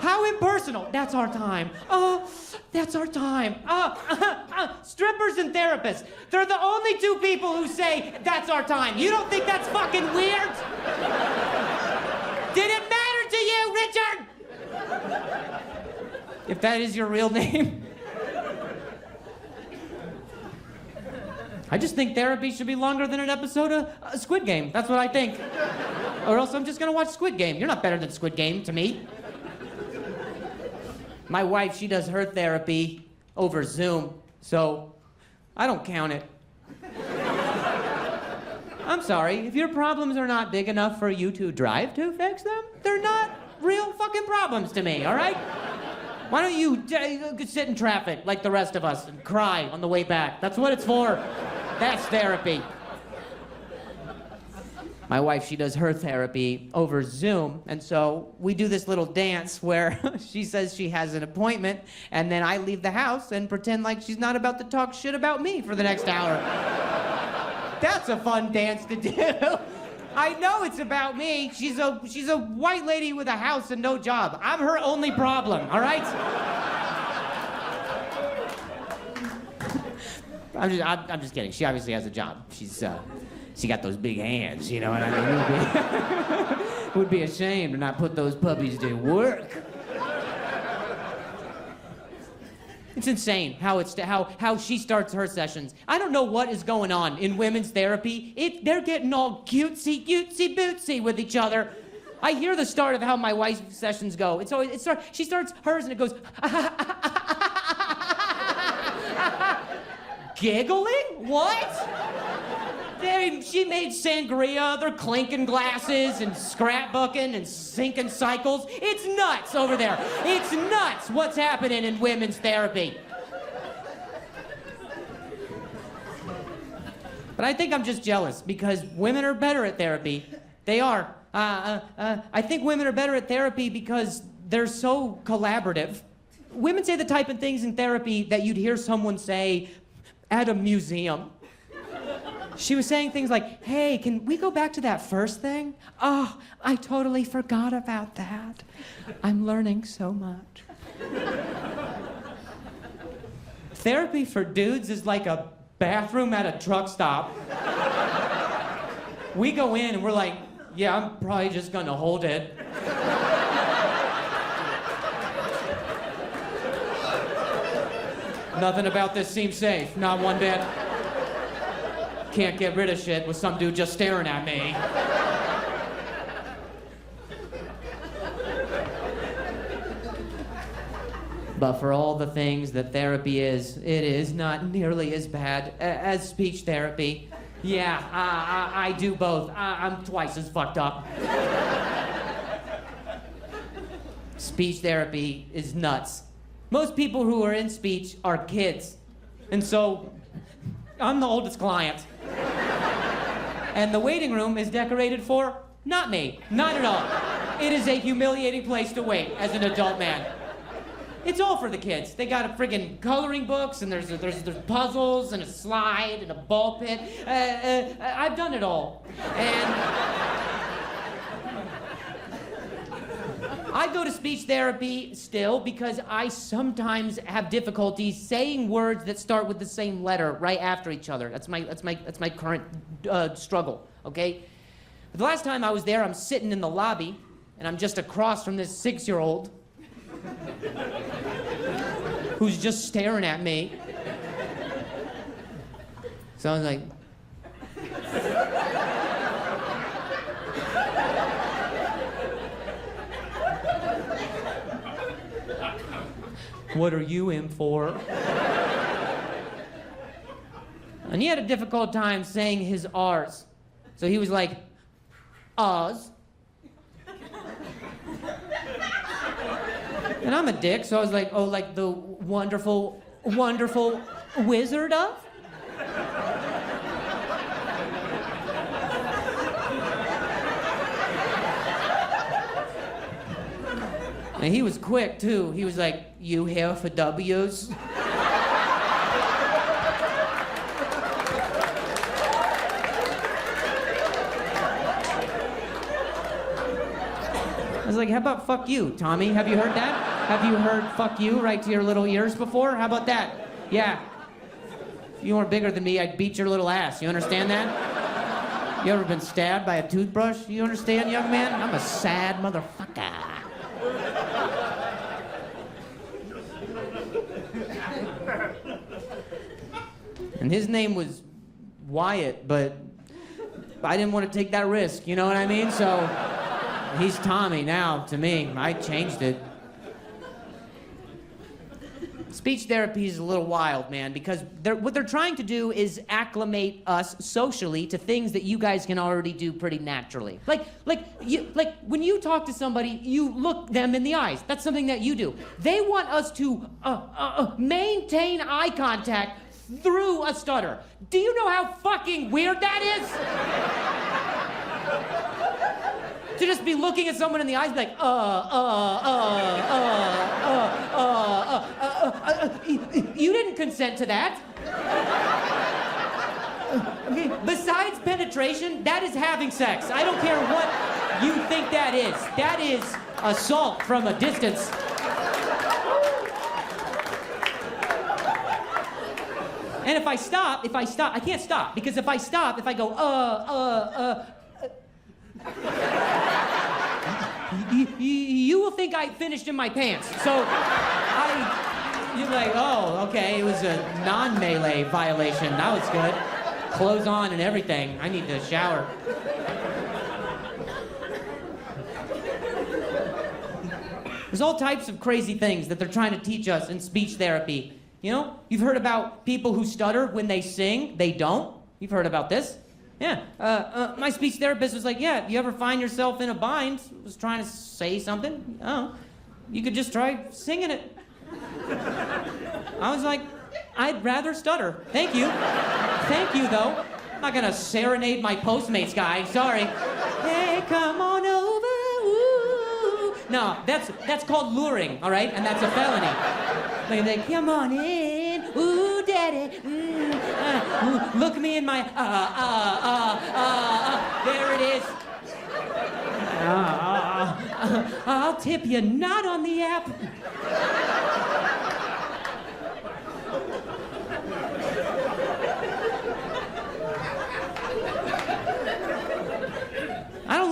How impersonal. That's our time. Oh, that's our time. Strippers and therapists. They're the only 2 people who say, that's our time. You don't think that's fucking weird? Did it matter to you, Richard? If that is your real name. I just think therapy should be longer than an episode of Squid Game. That's what I think. Or else I'm just gonna watch Squid Game. You're not better than Squid Game to me. My wife, she does her therapy over Zoom, so I don't count it. I'm sorry, if your problems are not big enough for you to drive to fix them, they're not real fucking problems to me, all right? Why don't you sit in traffic like the rest of us and cry on the way back? That's what it's for. That's therapy. My wife, she does her therapy over Zoom, and so we do this little dance where she says she has an appointment, and then I leave the house and pretend like she's not about to talk shit about me for the next hour. That's a fun dance to do. I know it's about me. She's a white lady with a house and no job. I'm her only problem, all right? I'm just kidding. She obviously has a job. She got those big hands, you know what I mean? It would be a shame to not put those puppies to work. It's insane how she starts her sessions. I don't know what is going on in women's therapy. They're getting all cutesy bootsy with each other. I hear the start of how my wife's sessions go. She starts hers and it goes giggling? What? She made sangria, they're clinking glasses and scrapbooking and sinking cycles. It's nuts over there. It's nuts what's happening in women's therapy. But I think I'm just jealous because women are better at therapy. They are. I think women are better at therapy because they're so collaborative. Women say the type of things in therapy that you'd hear someone say at a museum. She was saying things like, hey, can we go back to that first thing? Oh, I totally forgot about that. I'm learning so much. Therapy for dudes is like a bathroom at a truck stop. We go in and we're like, Yeah, I'm probably just gonna hold it. Nothing about this seems safe, not one bit. Can't get rid of shit with some dude just staring at me. But for all the things that therapy is, it is not nearly as bad as speech therapy. Yeah, I do both. I'm twice as fucked up. Speech therapy is nuts. Most people who are in speech are kids. And so, I'm the oldest client. And the waiting room is decorated for not me, not at all. It is a humiliating place to wait as an adult man. It's all for the kids. They got a friggin' coloring books, and there's puzzles, and a slide, and a ball pit. I've done it all. And I go to speech therapy still because I sometimes have difficulties saying words that start with the same letter right after each other. That's my current struggle, okay? But the last time I was there, I'm sitting in the lobby, and I'm just across from this 6-year-old who's just staring at me. So I was like, what are you in for? And he had a difficult time saying his R's. So he was like, Oz. And I'm a dick, so I was like, oh, like the wonderful, wonderful Wizard of? And he was quick, too. He was like, you here for W's? I was like, how about fuck you, Tommy? Have you heard that? Have you heard fuck you right to your little ears before? How about that? Yeah. If you weren't bigger than me, I'd beat your little ass. You understand that? You ever been stabbed by a toothbrush? You understand, young man? I'm a sad motherfucker. And his name was Wyatt, but I didn't want to take that risk, you know what I mean? So he's Tommy now to me. I changed it. Speech therapy is a little wild, man, because what they're trying to do is acclimate us socially to things that you guys can already do pretty naturally. Like when you talk to somebody, you look them in the eyes. That's something that you do. They want us to maintain eye contact through a stutter. Do you know how fucking weird that is? To just be looking at someone in the eyes and be like, you didn't consent to that. Besides penetration, that is having sex. I don't care what you think that is. That is assault from a distance. And if I stop, I can't stop, because if I stop, if I go, you will think I finished in my pants. So you're like, oh, okay, it was a non-melee violation. That was good. Clothes on and everything. I need to shower. There's all types of crazy things that they're trying to teach us in speech therapy. You know, you've heard about people who stutter when they sing. They don't. You've heard about this. Yeah, my speech therapist was like, yeah, if you ever find yourself in a bind, was trying to say something, oh, you could just try singing it. I was like, I'd rather stutter. Thank you. Thank you, though. I'm not gonna serenade my Postmates guy, sorry. Hey, come on over, ooh. No, that's called luring, all right? And that's a felony. Like, come on in, ooh, daddy, look me in my, there it is. I'll tip you, not on the app. I don't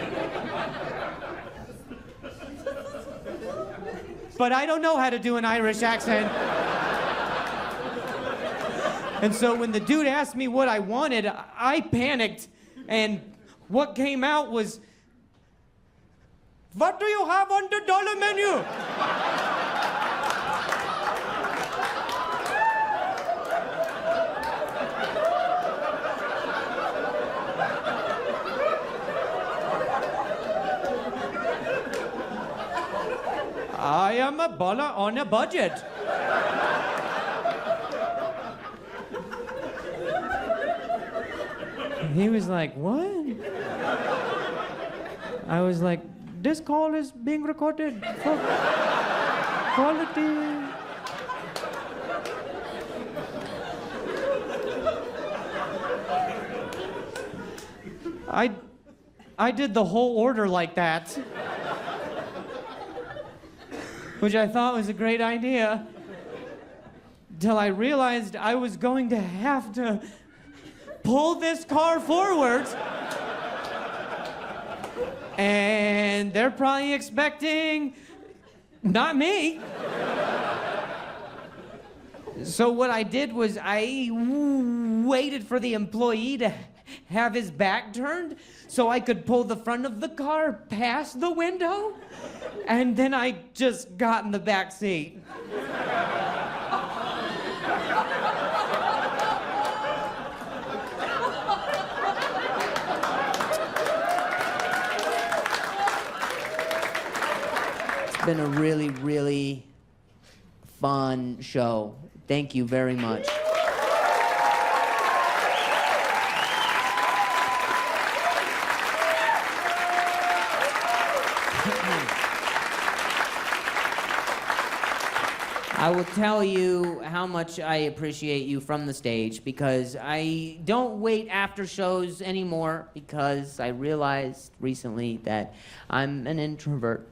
but I don't know how to do an Irish accent. And so when the dude asked me what I wanted, I panicked. And what came out was, "What do you have on the dollar menu?" I am a baller on a budget. He was like, "What?" I was like, "This call is being recorded for quality." I did the whole order like that, which I thought was a great idea, till I realized I was going to have to pull this car forward. And they're probably expecting not me. So what I did was I waited for the employee to have his back turned so I could pull the front of the car past the window, and then I just got in the back seat. It's been a really, really fun show. Thank you very much. I will tell you how much I appreciate you from the stage, because I don't wait after shows anymore, because I realized recently that I'm an introvert.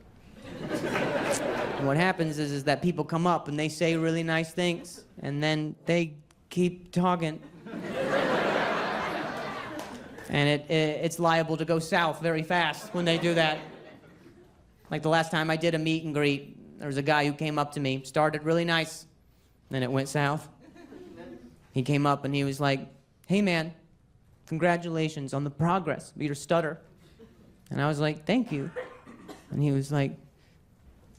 And what happens is that people come up and they say really nice things, and then they keep talking. And it's liable to go south very fast when they do that. Like the last time I did a meet and greet, there was a guy who came up to me, started really nice, then it went south. He came up and he was like, "Hey man, congratulations on the progress of your stutter." And I was like, "Thank you." And he was like,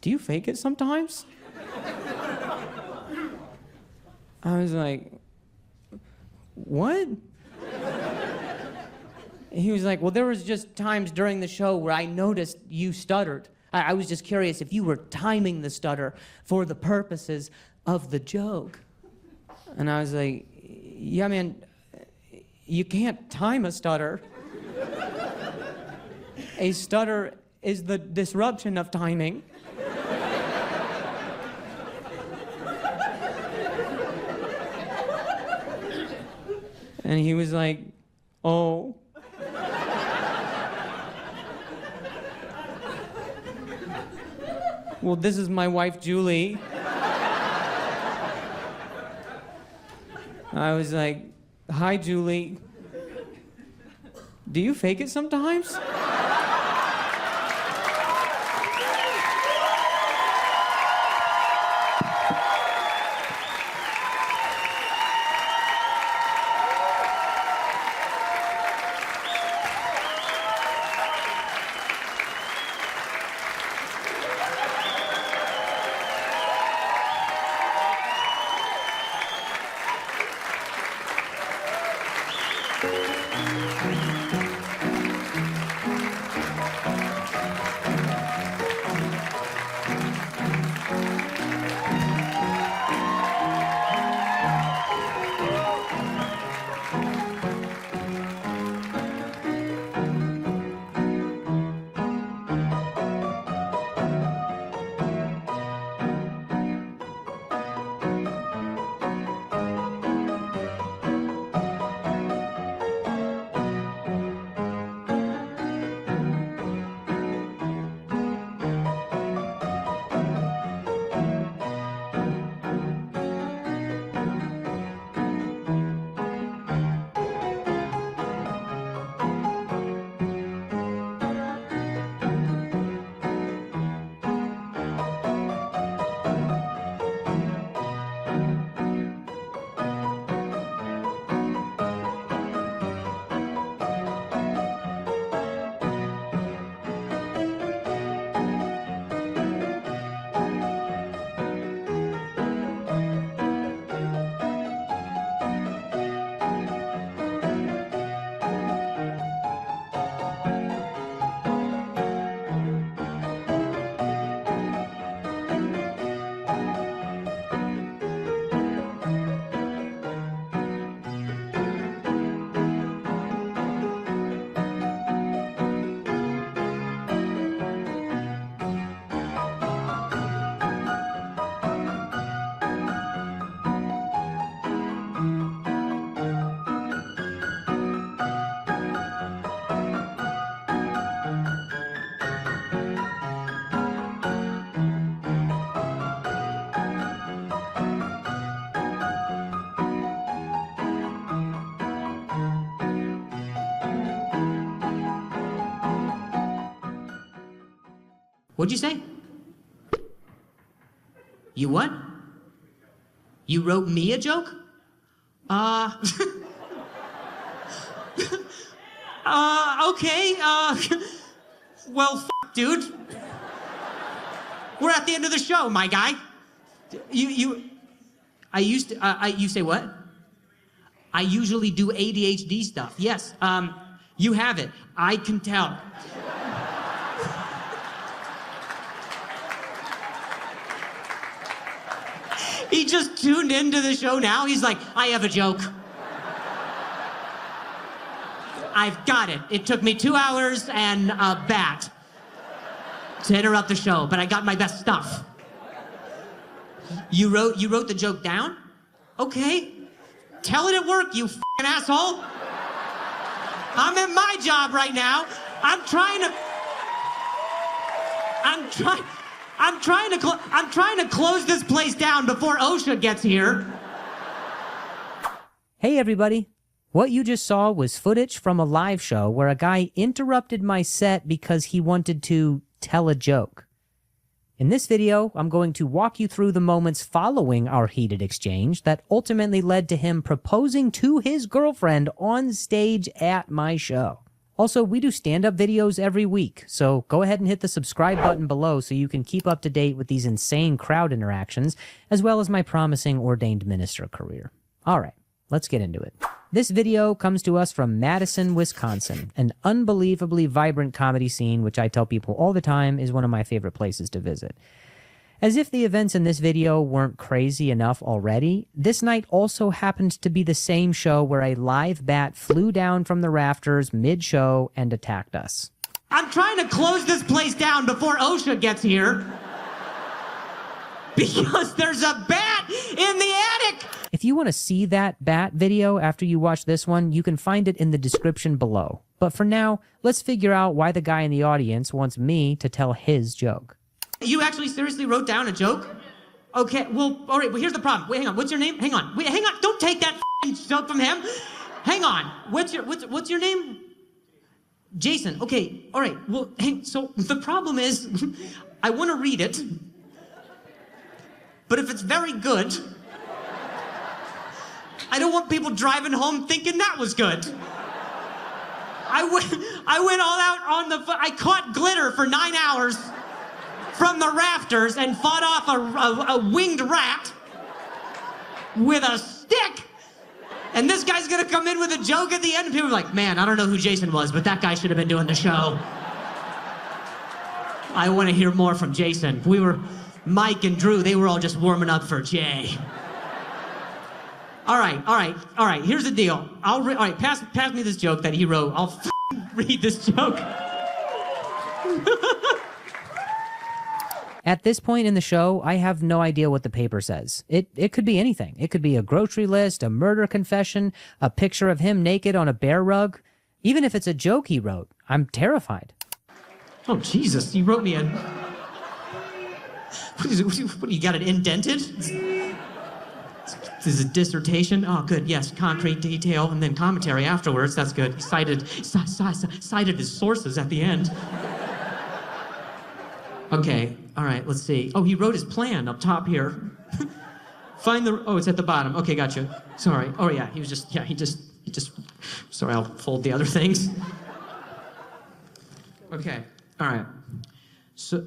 "Do you fake it sometimes?" I was like, "What?" He was like, "Well, there was just times during the show where I noticed you stuttered. I was just curious if you were timing the stutter for the purposes of the joke." And I was like, "Yeah, man, you can't time a stutter. A stutter is the disruption of timing." And he was like, "Oh." "Well, this is my wife, Julie." I was like, "Hi, Julie. Do you fake it sometimes?" What'd you say? You what? You wrote me a joke? Okay, well, dude. We're at the end of the show, my guy. You say what? I usually do ADHD stuff. Yes, you have it. I can tell. He just tuned into the show now. He's like, I have a joke. I've got it. It took me 2 hours and a bat to interrupt the show, but I got my best stuff. You wrote the joke down? Okay. Tell it at work, you f***ing asshole. I'm at my job right now. I'm trying to close this place down before OSHA gets here. Hey everybody. What you just saw was footage from a live show where a guy interrupted my set because he wanted to tell a joke. In this video, I'm going to walk you through the moments following our heated exchange that ultimately led to him proposing to his girlfriend on stage at my show. Also, we do stand-up videos every week, so go ahead and hit the subscribe button below so you can keep up to date with these insane crowd interactions, as well as my promising ordained minister career. All right, let's get into it. This video comes to us from Madison, Wisconsin, an unbelievably vibrant comedy scene which I tell people all the time is one of my favorite places to visit. As if the events in this video weren't crazy enough already, this night also happened to be the same show where a live bat flew down from the rafters mid-show and attacked us. I'm trying to close this place down before OSHA gets here. Because there's a bat in the attic! If you want to see that bat video after you watch this one, you can find it in the description below. But for now, let's figure out why the guy in the audience wants me to tell his joke. You actually seriously wrote down a joke? Okay, well, all right, well, here's the problem. Wait, hang on, what's your name? Hang on, wait, hang on, don't take that f***ing joke from him. Hang on, what's your name? Jason, okay, all right, well, so the problem is, I want to read it, but if it's very good, I don't want people driving home thinking that was good. I went all out on I caught glitter for 9 hours from the rafters and fought off a winged rat with a stick. And this guy's gonna come in with a joke at the end and people are like, man, I don't know who Jason was, but that guy should have been doing the show. I want to hear more from Jason. Mike and Drew, they were all just warming up for Jay. All right, here's the deal. All right, pass me this joke that he wrote. I'll read this joke. At this point in the show, I have no idea what the paper says. It could be anything. It could be a grocery list, a murder confession, a picture of him naked on a bear rug. Even if it's a joke he wrote, I'm terrified. Oh, Jesus, you wrote me a... What, you got it indented? This is a dissertation? Oh, good, yes, concrete detail, and then commentary afterwards, that's good. He cited his sources at the end. Okay, all right, let's see. Oh, he wrote his plan up top here. Oh, it's at the bottom. Okay, gotcha. Sorry. Oh, yeah, he just, sorry, I'll fold the other things. Okay, all right. So,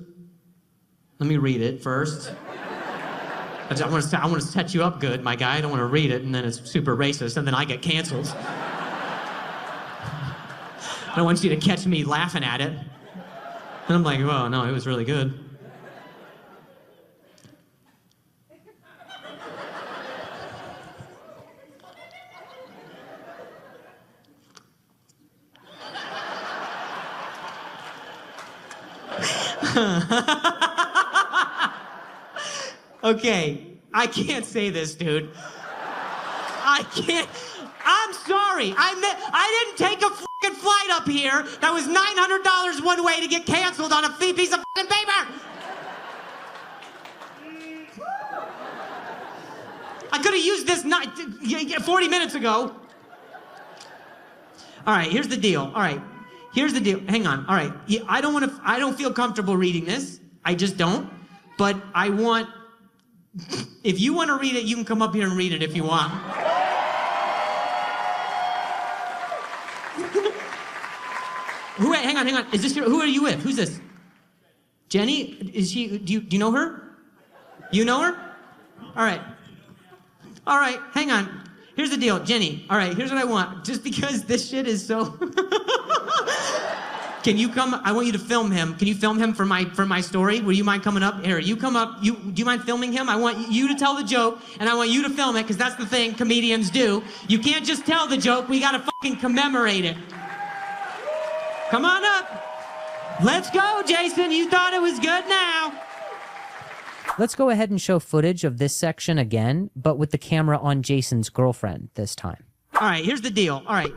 let me read it first. I want to set you up good, my guy. I don't want to read it, and then it's super racist, and then I get canceled. I don't want you to catch me laughing at it. And I'm like, oh, no, it was really good. Okay, I can't say this, dude. I can't. I'm sorry. I didn't take a fucking flight up here that was $900 one way to get canceled on a piece of fucking paper. I could have used this 40 minutes ago. All right, here's the deal. All right, here's the deal. Hang on. All right, I don't feel comfortable reading this. I just don't. But I want, if you want to read it, you can come up here and read it if you want. Hang on. Is this who are you with? Who's this? Jenny? Is she, do you know her? You know her? All right, hang on. Here's the deal, Jenny. All right, here's what I want. Just because this shit is so... Can you come? I want you to film him. Can you film him for my story? Would you mind coming up? Here, you come up. Do you mind filming him? I want you to tell the joke, and I want you to film it, because that's the thing comedians do. You can't just tell the joke. We gotta fucking commemorate it. Come on up. Let's go, Jason. You thought it was good now. Let's go ahead and show footage of this section again, but with the camera on Jason's girlfriend this time. All right, here's the deal. All right,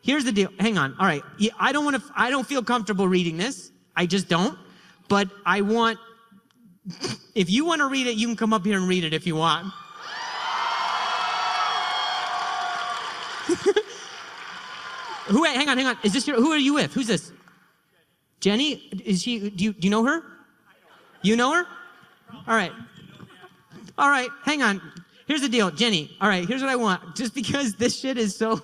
here's the deal. Hang on. All right, I don't feel comfortable reading this. I just don't. But I want, if you want to read it, you can come up here and read it if you want. Hang on. Is this who are you with? Who's this? Jenny? Is she, do you know her? You know her? All right, hang on. Here's the deal, Jenny. All right, here's what I want. Just because this shit is so...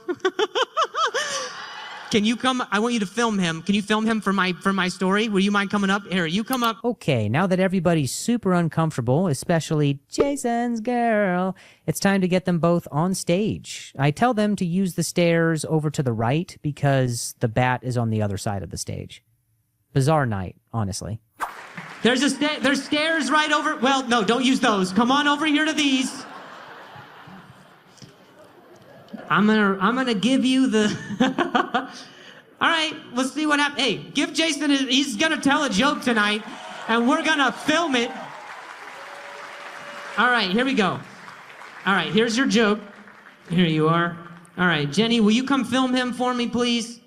Can you come? I want you to film him. Can you film him for my story? Would you mind coming up? Here, you come up. Okay, now that everybody's super uncomfortable, especially Jason's girl, it's time to get them both on stage. I tell them to use the stairs over to the right because the bat is on the other side of the stage. Bizarre night, honestly. There's stairs right over... Well, no, don't use those. Come on over here to these. I'm gonna give you the... All right, let's see what happens. Hey, give Jason... He's gonna tell a joke tonight, and we're gonna film it. All right, here we go. All right, here's your joke. Here you are. All right, Jenny, will you come film him for me, please?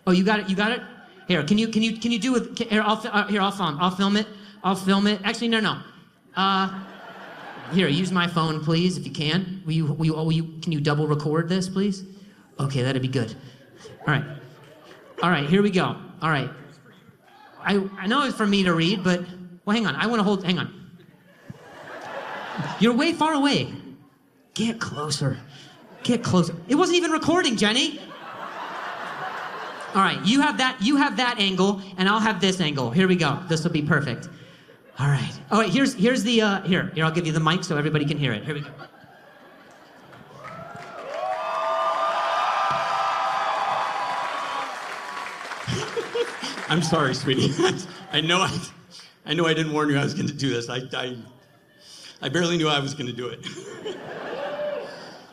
Oh, you got it? Here, can you do it? Here, I'll film it. Actually, no. Here, use my phone, please, if you can. Can you double record this, please? Okay, that'd be good. All right, here we go. All right. I know it's for me to read, but, well, hang on. Hang on. You're way far away. Get closer. It wasn't even recording, Jenny. All right, you have that angle, and I'll have this angle. Here we go. This will be perfect. All right. Oh, wait, here's the, here, I'll give you the mic so everybody can hear it. Here we go. I'm sorry, sweetie. I know I didn't warn you I was going to do this. I barely knew I was going to do it.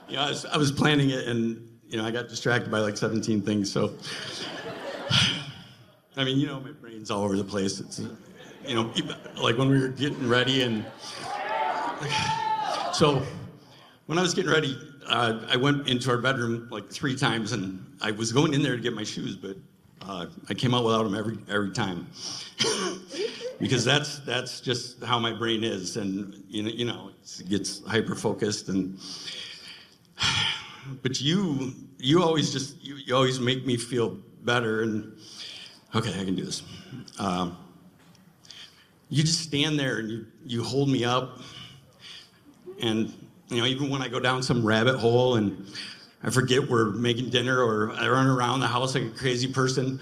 You know, I was planning it, and, you know, I got distracted by like 17 things, so... I mean, you know, my brain's all over the place. It's, you know, like when we were getting ready and... So, when I was getting ready, I went into our bedroom like 3 times, and I was going in there to get my shoes, but I came out without them every time. Because that's just how my brain is, and you know, it gets hyper-focused, and... But you always make me feel better, and okay, I can do this. You just stand there and you hold me up, and you know, even when I go down some rabbit hole and I forget we're making dinner, or I run around the house like a crazy person,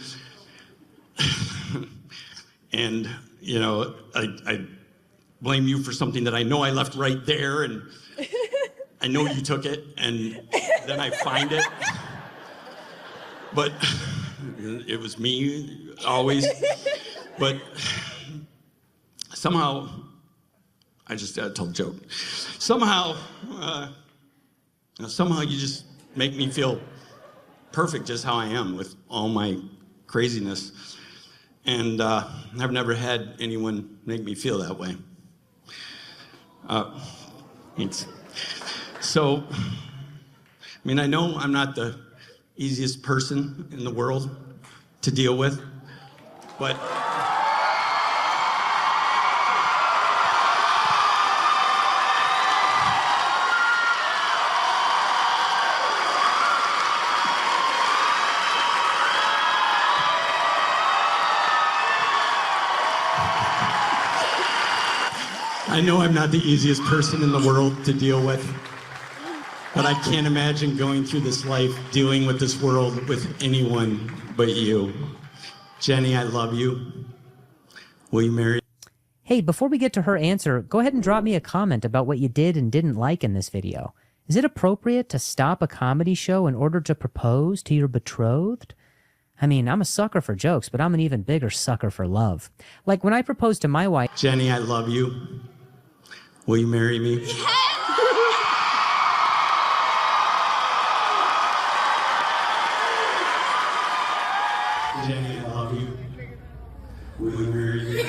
and you know, I blame you for something that I know I left right there, and I know you took it, and then I find it. But it was me, always. But somehow, I just told a joke. Somehow you just make me feel perfect just how I am with all my craziness. And I've never had anyone make me feel that way. Thanks. So, I mean, I know I'm not the easiest person in the world to deal with, but I know I'm not the easiest person in the world to deal with, but I can't imagine going through this life dealing with this world with anyone but you. Jenny, I love you. Will you marry? Hey, before we get to her answer, go ahead and drop me a comment about what you did and didn't like in this video. Is it appropriate to stop a comedy show in order to propose to your betrothed? I mean, I'm a sucker for jokes, but I'm an even bigger sucker for love. Like when I proposed to my wife... Jenny, I love you. Will you marry me? Jenny, I love you. Will you marry me?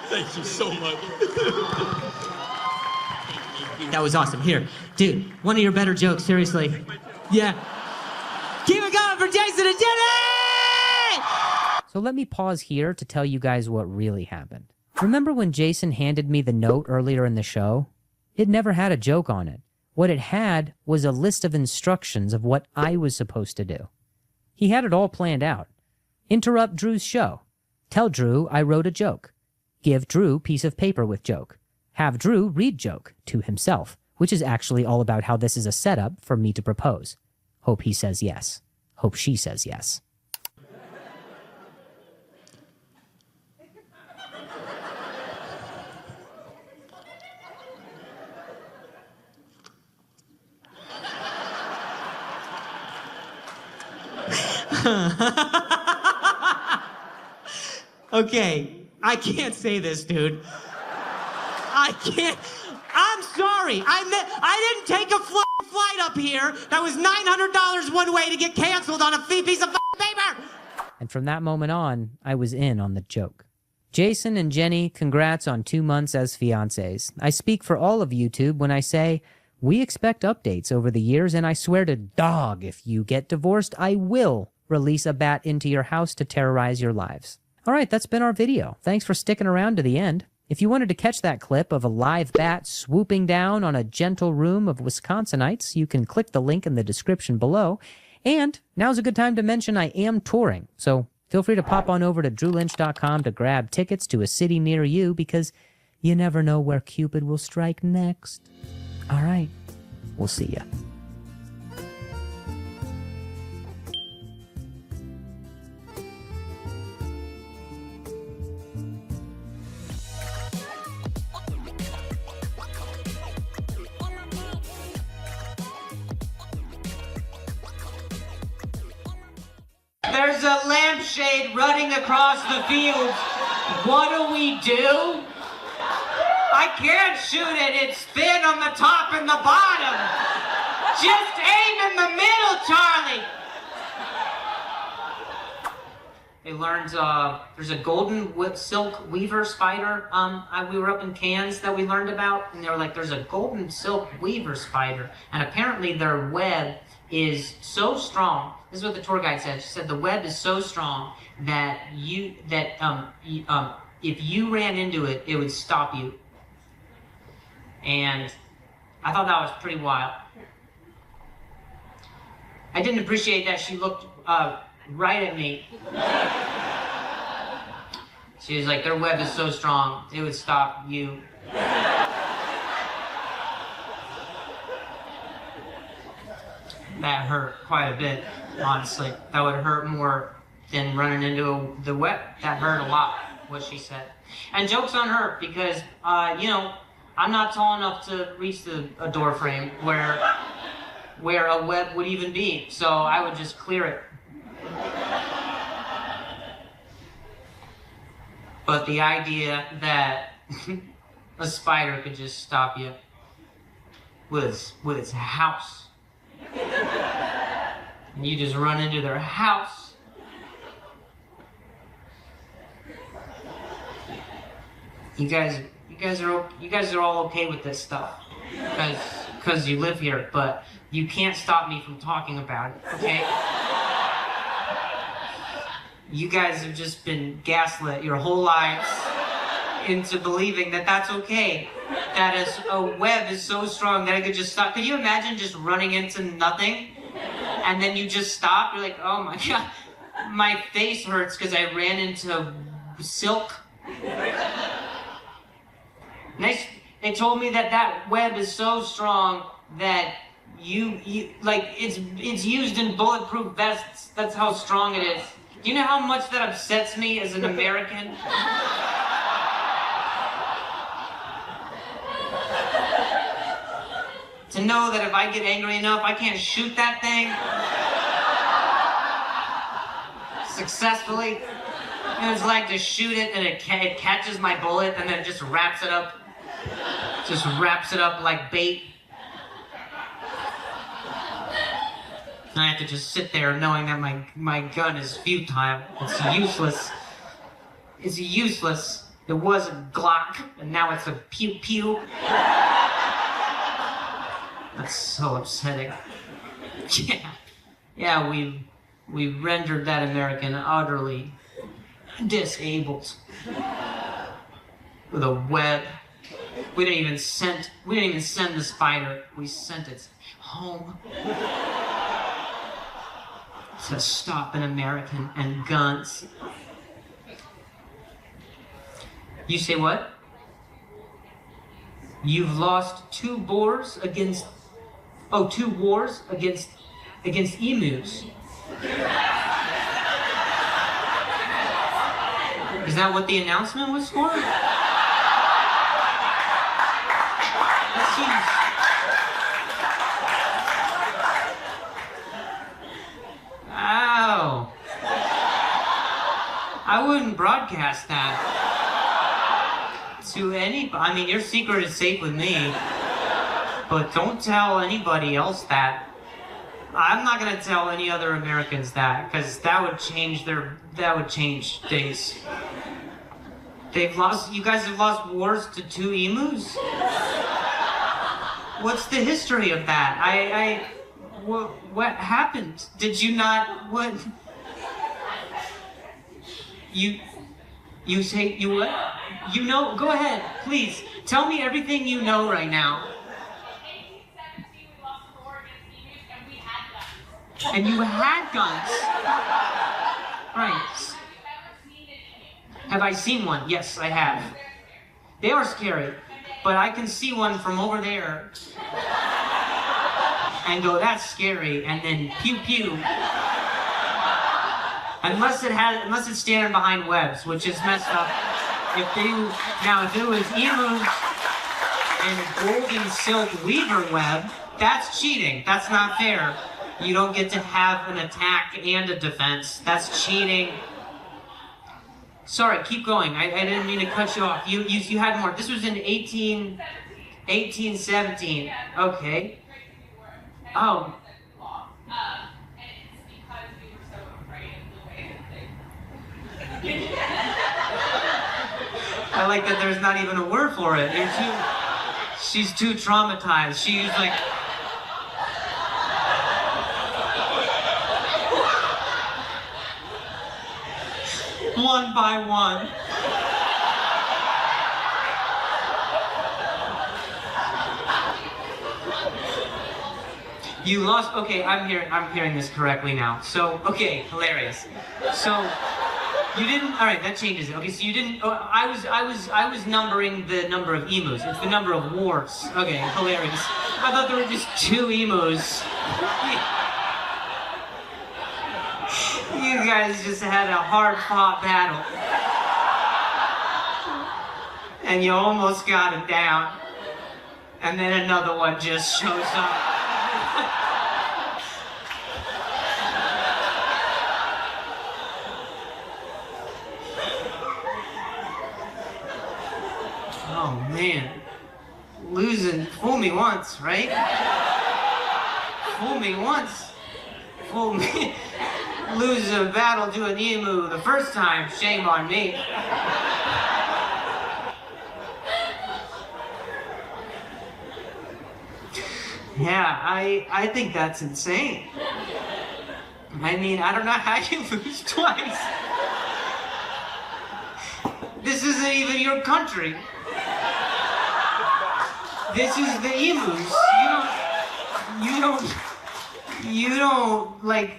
Thank you so much. That was awesome. Here, dude, one of your better jokes, seriously. Yeah. Keep it going for Jason and Jenny! So let me pause here to tell you guys what really happened. Remember when Jason handed me the note earlier in the show? It never had a joke on it. What it had was a list of instructions of what I was supposed to do. He had it all planned out. Interrupt Drew's show. Tell Drew I wrote a joke. Give Drew piece of paper with joke. Have Drew read joke to himself, which is actually all about how this is a setup for me to propose. Hope he says yes. Hope she says yes. Okay, I can't say this, dude. I can't. I'm sorry. I didn't take a flight up here that was $900 one way to get canceled on a piece of paper. And from that moment on, I was in on the joke. Jason and Jenny, congrats on 2 months as fiancés. I speak for all of YouTube when I say we expect updates over the years, and I swear to dog, if you get divorced, I will release a bat into your house to terrorize your lives. All right, that's been our video. Thanks for sticking around to the end. If you wanted to catch that clip of a live bat swooping down on a gentle room of Wisconsinites, you can click the link in the description below. And now's a good time to mention I am touring, so feel free to pop on over to drewlynch.com to grab tickets to a city near you, because you never know where Cupid will strike next. All right, we'll see ya. There's a lampshade running across the field. What do we do? I can't shoot it. It's thin on the top and the bottom. Just aim in the middle, Charlie. They learned there's a golden silk weaver spider. We were up in Cairns that we learned about, and they were like, there's a golden silk weaver spider, and apparently their web is so strong. This is what the tour guide said. She said the web is so strong that if you ran into it, it would stop you. And I thought that was pretty wild. I didn't appreciate that she looked right at me. She was like, their web is so strong, it would stop you. That hurt quite a bit, honestly. That would hurt more than running into the web. That hurt a lot, what she said. And joke's on her, because, you know, I'm not tall enough to reach a door frame where a web would even be, so I would just clear it. But the idea that a spider could just stop you with its house, and you just run into their house. You guys are all okay with this stuff, because you live here, but you can't stop me from talking about it, okay? You guys have just been gaslit your whole lives into believing that that's okay. That a web is so strong that I could just stop. Could you imagine just running into nothing? And then you just stop. You're like, oh my god, my face hurts because I ran into silk. Next, they told me that web is so strong that you like it's used in bulletproof vests. That's how strong it is. Do you know how much that upsets me as an American? To know that if I get angry enough, I can't shoot that thing successfully. And it's like to shoot it and it catches my bullet and then it just wraps it up. Just wraps it up like bait. And I have to just sit there knowing that my gun is futile. It's useless. It's useless. It was a Glock and now it's a pew pew. That's so upsetting. Yeah, we rendered that American utterly disabled with a web. We didn't even send the spider. We sent it home to stop an American and guns. You say what? You've lost two wars against emus. Is that what the announcement was for? That seems... Ow. I wouldn't broadcast that to anybody. I mean, your secret is safe with me, but don't tell anybody else that. I'm not gonna tell any other Americans that, because that would change things. You guys have lost wars to two emus? What's the history of that? What happened? Did you not, what? You say, you what? You know, go ahead, please. Tell me everything you know right now. And you had guns. Right. Have I seen one? Yes, I have. They are scary, but I can see one from over there and go, that's scary, and then pew pew. Unless it's standing behind webs, which is messed up. If it was emus and a golden silk weaver web, that's cheating. That's not fair. You don't get to have an attack and a defense. That's cheating. Sorry, keep going. I didn't mean to cut you off. You had more. This was in 1817. Okay. Oh. I like that there's not even a word for it. She's too traumatized. She's like... One by one. You lost. Okay, I'm hearing this correctly now. So, okay, hilarious. So, you didn't. All right, that changes it. Okay, so you didn't. Oh, I was numbering the number of emus. It's the number of wars. Okay, hilarious. I thought there were just two emus. You guys just had a hard-fought battle. And you almost got him down. And then another one just shows up. Oh, man. Losing. Fool me once, right? Fool me once. Fool me. Lose a battle to an emu the first time, shame on me. Yeah, I think that's insane. I mean, I don't know how you lose twice. This isn't even your country. You don't, like,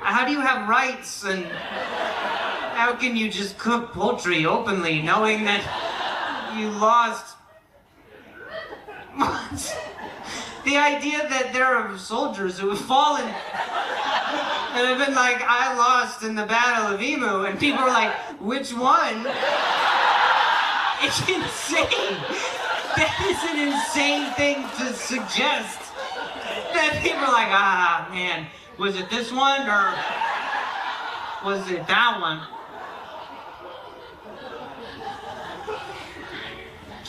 how do you have rights and how can you just cook poultry openly knowing that you lost? The idea that there are soldiers who have fallen and have been like, I lost in the Battle of Emu, and people are like, which one? It's insane. That is an insane thing to suggest. That people are like, ah, man, was it this one or was it that one?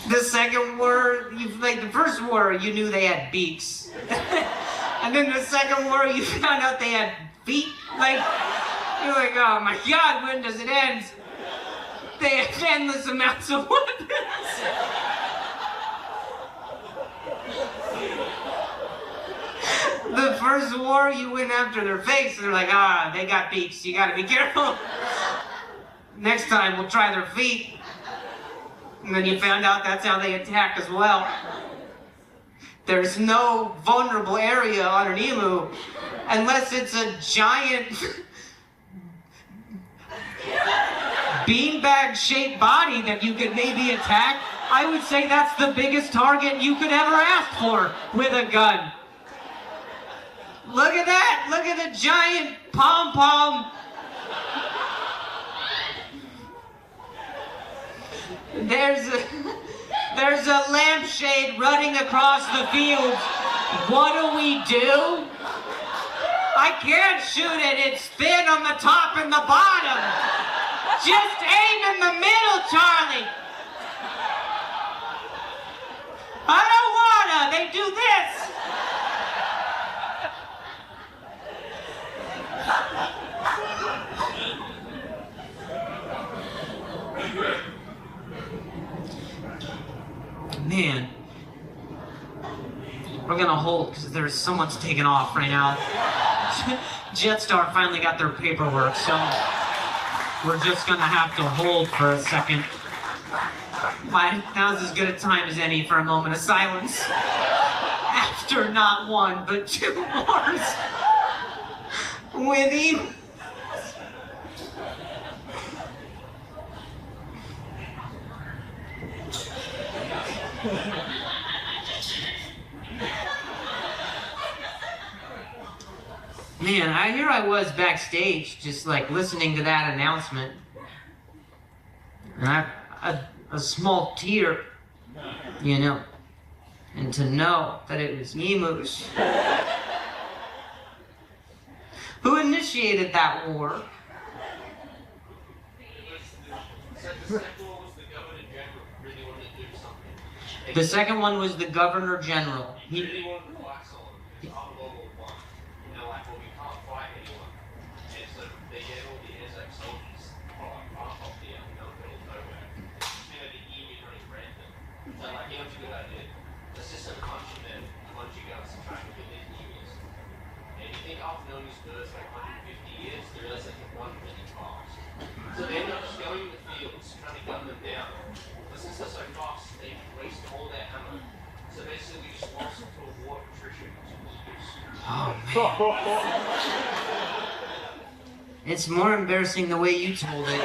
The second war, like the first war, you knew they had beaks. And then the second war, you found out they had feet. Like, you're like, oh my God, when does it end? They have endless amounts of weapons. The first war, you went after their face, and they're like, ah, they got beaks, you gotta be careful. Next time, we'll try their feet. And then you found out that's how they attack as well. There's no vulnerable area on an emu unless it's a giant beanbag-shaped body that you could maybe attack. I would say that's the biggest target you could ever ask for with a gun. Look at that! Look at the giant pom-pom. There's a lampshade running across the field. What do? I can't shoot it. It's thin on the top and the bottom. Just aim in the middle, Charlie. I don't wanna. They do this. Man, we're gonna hold because there's someone's taking off right now. Jetstar finally got their paperwork, so we're just gonna have to hold for a second. Now's as good a time as any for a moment of silence. After not one, but 2 wars with him. Man, here I was backstage, just like listening to that announcement. And a small tear, you know, and to know that it was emus who initiated that war. The second one was the Governor General. So they're not just going in the fields trying to gun them down. But since they're so fast, they waste all their ammo. So basically we just lost to a war of attrition. Oh man. It's more embarrassing the way you told it.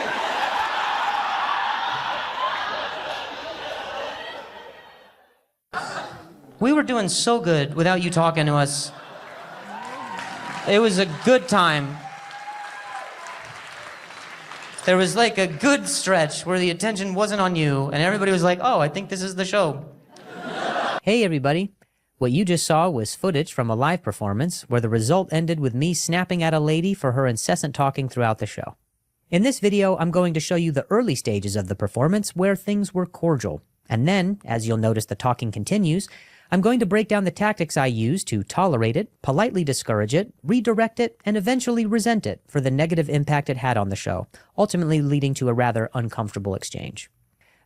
We were doing so good without you talking to us. It was a good time. There was like a good stretch where the attention wasn't on you, and everybody was like, oh, I think this is the show. Hey, everybody. What you just saw was footage from a live performance where the result ended with me snapping at a lady for her incessant talking throughout the show. In this video, I'm going to show you the early stages of the performance where things were cordial. And then, as you'll notice the talking continues, I'm going to break down the tactics I used to tolerate it, politely discourage it, redirect it, and eventually resent it for the negative impact it had on the show, ultimately leading to a rather uncomfortable exchange.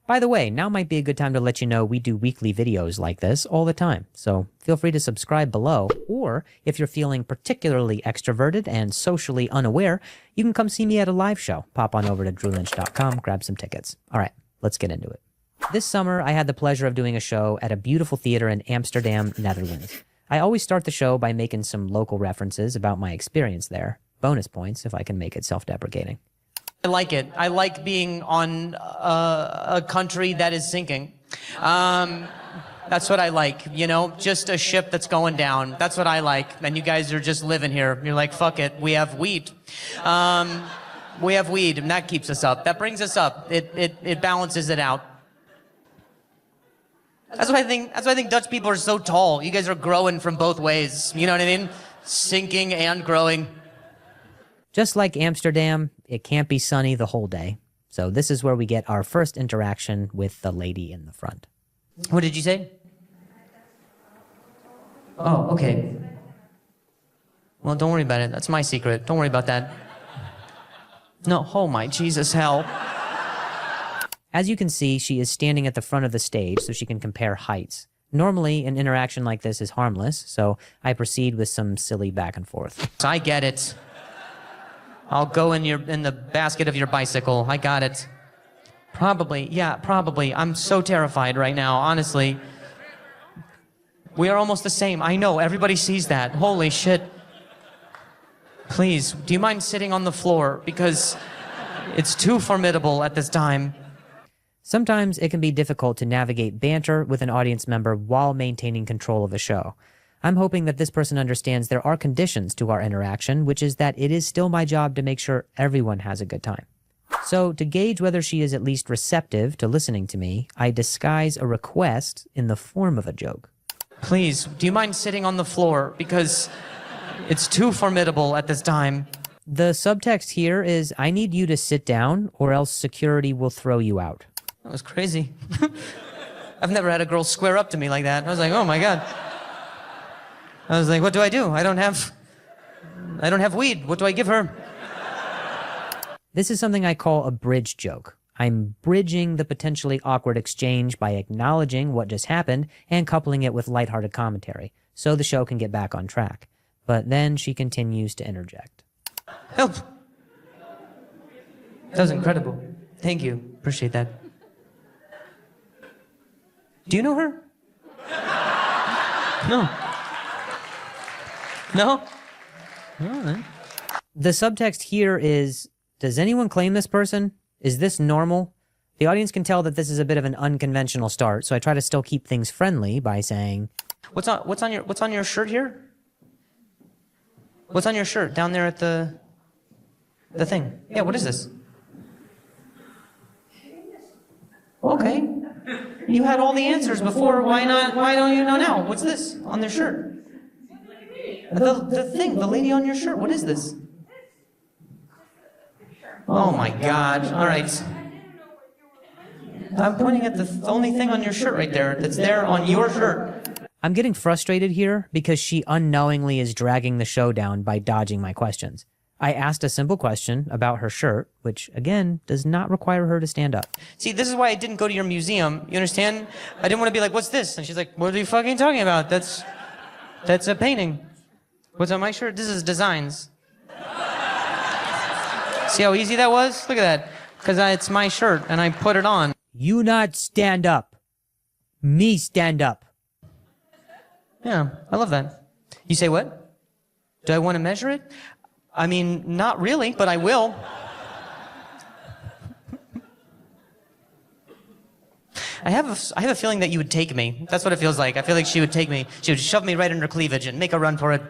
By the way, now might be a good time to let you know we do weekly videos like this all the time, so feel free to subscribe below, or if you're feeling particularly extroverted and socially unaware, you can come see me at a live show. Pop on over to drewlynch.com, grab some tickets. All right, let's get into it. This summer, I had the pleasure of doing a show at a beautiful theater in Amsterdam, Netherlands. I always start the show by making some local references about my experience there. Bonus points if I can make it self-deprecating. I like it. I like being on a country that is sinking. That's what I like, you know? Just a ship that's going down. That's what I like. And you guys are just living here. You're like, fuck it, we have wheat. We have weed, and that keeps us up. That brings us up. It balances it out. That's why I think Dutch people are so tall. You guys are growing from both ways. You know what I mean? Sinking and growing. Just like Amsterdam, it can't be sunny the whole day. So this is where we get our first interaction with the lady in the front. What did you say? Oh, okay. Well, don't worry about it. That's my secret. Don't worry about that. No, oh my Jesus, hell. As you can see, she is standing at the front of the stage so she can compare heights. Normally, an interaction like this is harmless, so I proceed with some silly back and forth. I get it. I'll go in the basket of your bicycle. I got it. Probably, yeah, probably. I'm so terrified right now, honestly. We are almost the same. I know, everybody sees that. Holy shit. Please, do you mind sitting on the floor? Because it's too formidable at this time. Sometimes it can be difficult to navigate banter with an audience member while maintaining control of the show. I'm hoping that this person understands there are conditions to our interaction, which is that it is still my job to make sure everyone has a good time. So, to gauge whether she is at least receptive to listening to me, I disguise a request in the form of a joke. Please, do you mind sitting on the floor? Because it's too formidable at this time. The subtext here is, I need you to sit down or else security will throw you out. That was crazy. I've never had a girl square up to me like that. I was like, oh my God. I was like, what do? I don't have weed. What do I give her? This is something I call a bridge joke. I'm bridging the potentially awkward exchange by acknowledging what just happened and coupling it with lighthearted commentary, so the show can get back on track. But then she continues to interject. Help! That was incredible. Thank you. Appreciate that. Do you know her? No. No? All right. The subtext here is, does anyone claim this person? Is this normal? The audience can tell that this is a bit of an unconventional start, so I try to still keep things friendly by saying, What's on your shirt here? What's on your shirt down there at the thing? Yeah, what is this? Okay. You had all the answers before. Why don't you know now? What's this on their shirt? The thing, the lady on your shirt. What is this? Oh my God. All right. I'm pointing at the only thing on your shirt right there that's there on your shirt. I'm getting frustrated here because she unknowingly is dragging the show down by dodging my questions. I asked a simple question about her shirt, which, again, does not require her to stand up. See, this is why I didn't go to your museum. You understand? I didn't want to be like, what's this? And she's like, what are you fucking talking about? That's a painting. What's on my shirt? This is designs. See how easy that was? Look at that. Because it's my shirt, and I put it on. You not stand up. Me stand up. Yeah, I love that. You say what? Do I want to measure it? I mean, not really, but I will. I have a feeling that you would take me. That's what it feels like. I feel like she would take me. She would shove me right in her cleavage and make a run for it.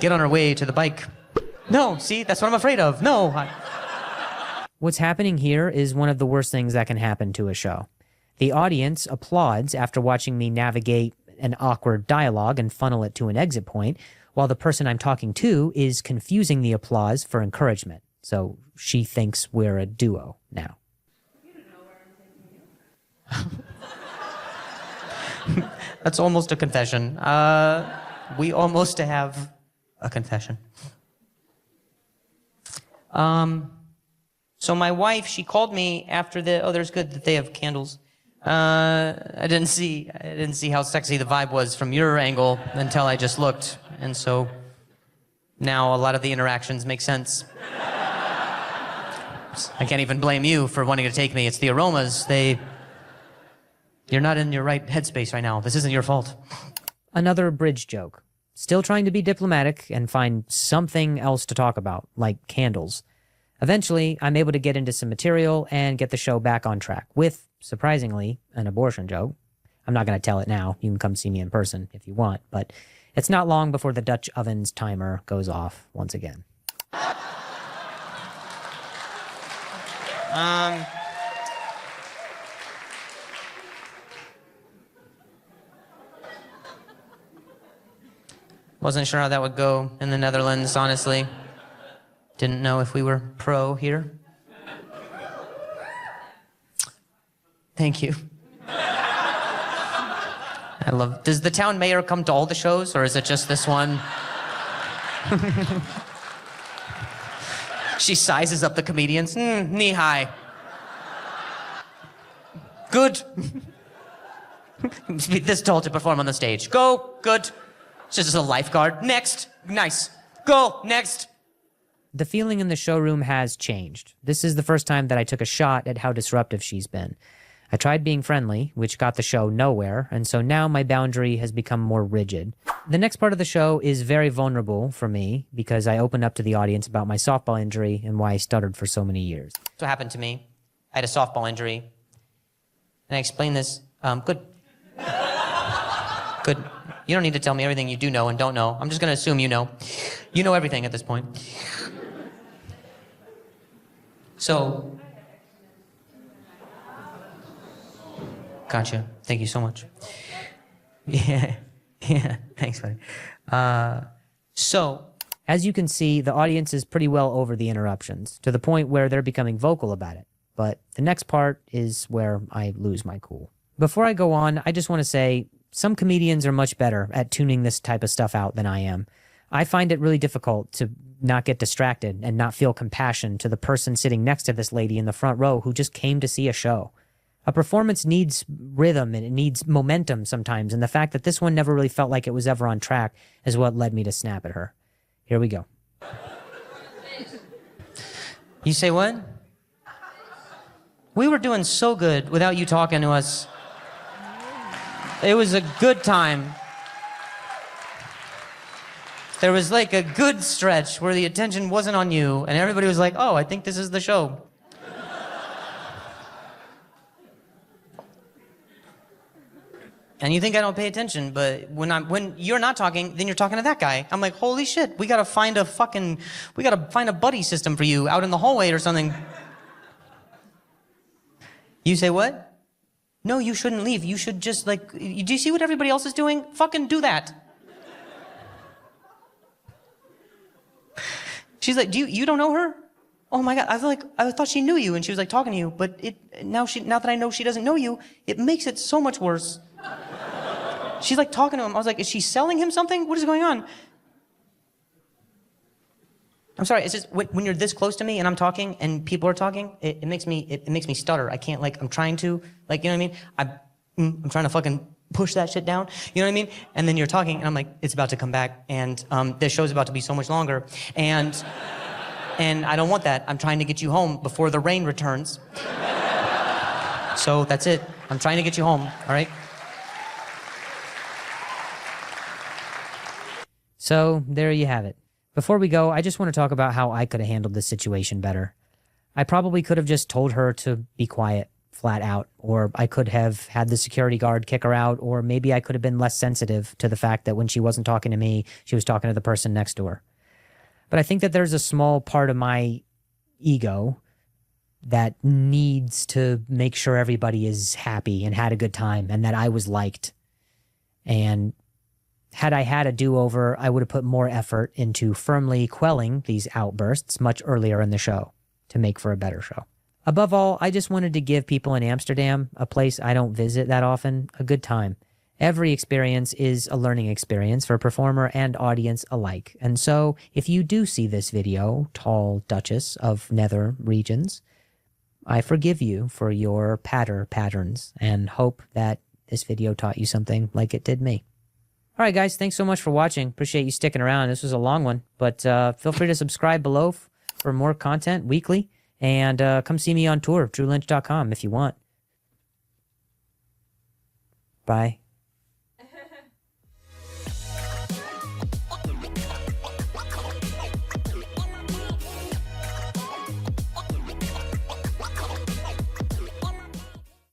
Get on her way to the bike. No, see, that's what I'm afraid of. No. What's happening here is one of the worst things that can happen to a show. The audience applauds after watching me navigate an awkward dialogue and funnel it to an exit point, while the person I'm talking to is confusing the applause for encouragement. So she thinks we're a duo now. That's almost a confession. We almost have a confession. So my wife, she called me after there's good that they have candles. I didn't see how sexy the vibe was from your angle until I just looked. And so now a lot of the interactions make sense. I can't even blame you for wanting to take me. It's the aromas. They You're not in your right headspace right now. This isn't your fault. Another bridge joke. Still trying to be diplomatic and find something else to talk about, like candles. Eventually, I'm able to get into some material and get the show back on track with, surprisingly, an abortion joke. I'm not going to tell it now. You can come see me in person if you want, but it's not long before the Dutch oven's timer goes off once again. Wasn't sure how that would go in the Netherlands, honestly. Didn't know if we were pro here. Thank you. I love... Does the town mayor come to all the shows, or is it just this one? She sizes up the comedians. Knee high. Good. Be this tall to perform on the stage. Go. Good. She's just a lifeguard. Next. Nice. Go. Next. The feeling in the showroom has changed. This is the first time that I took a shot at how disruptive she's been. I tried being friendly, which got the show nowhere, and so now my boundary has become more rigid. The next part of the show is very vulnerable for me because I opened up to the audience about my softball injury and why I stuttered for so many years. That's what happened to me. I had a softball injury. And I explained this. Good. Good. You don't need to tell me everything you do know and don't know. I'm just going to assume you know. You know everything at this point. So... Gotcha. Thank you so much. Yeah. Thanks, buddy. So, as you can see, the audience is pretty well over the interruptions, to the point where they're becoming vocal about it. But the next part is where I lose my cool. Before I go on, I just want to say, some comedians are much better at tuning this type of stuff out than I am. I find it really difficult to not get distracted and not feel compassion to the person sitting next to this lady in the front row who just came to see a show. A performance needs rhythm and it needs momentum sometimes, and the fact that this one never really felt like it was ever on track is what led me to snap at her. Here we go. you say what? We were doing so good without you talking to us. It was a good time. There was like a good stretch where the attention wasn't on you, and everybody was like, oh, I think this is the show. And you think I don't pay attention, but when you're not talking, then you're talking to that guy. I'm like, holy shit, we gotta find a buddy system for you out in the hallway or something. You say what? No, you shouldn't leave. You should just do you see what everybody else is doing? Fucking do that. She's like, you don't know her? Oh my God, I thought she knew you and she was like talking to you, but now that I know she doesn't know you, it makes it so much worse. She's like talking to him. I was like, is she selling him something? What is going on? I'm sorry, it's just when you're this close to me and I'm talking and people are talking, it makes me stutter. I can't I'm trying to, you know what I mean? I'm trying to fucking push that shit down, you know what I mean? And then you're talking and I'm like, it's about to come back and this show's about to be so much longer and I don't want that. I'm trying to get you home before the rain returns. So that's it. I'm trying to get you home, all right? So, there you have it. Before we go, I just want to talk about how I could have handled this situation better. I probably could have just told her to be quiet, flat out, or I could have had the security guard kick her out, or maybe I could have been less sensitive to the fact that when she wasn't talking to me, she was talking to the person next to her. But I think that there's a small part of my ego that needs to make sure everybody is happy and had a good time and that I was liked. And had I had a do-over, I would have put more effort into firmly quelling these outbursts much earlier in the show to make for a better show. Above all, I just wanted to give people in Amsterdam, a place I don't visit that often, a good time. Every experience is a learning experience for performer and audience alike. And so, if you do see this video, tall Duchess of Nether Regions, I forgive you for your patterns and hope that this video taught you something like it did me. All right, guys, thanks so much for watching. Appreciate you sticking around. This was a long one, but feel free to subscribe below for more content weekly, and come see me on tour, drewlynch.com if you want. Bye.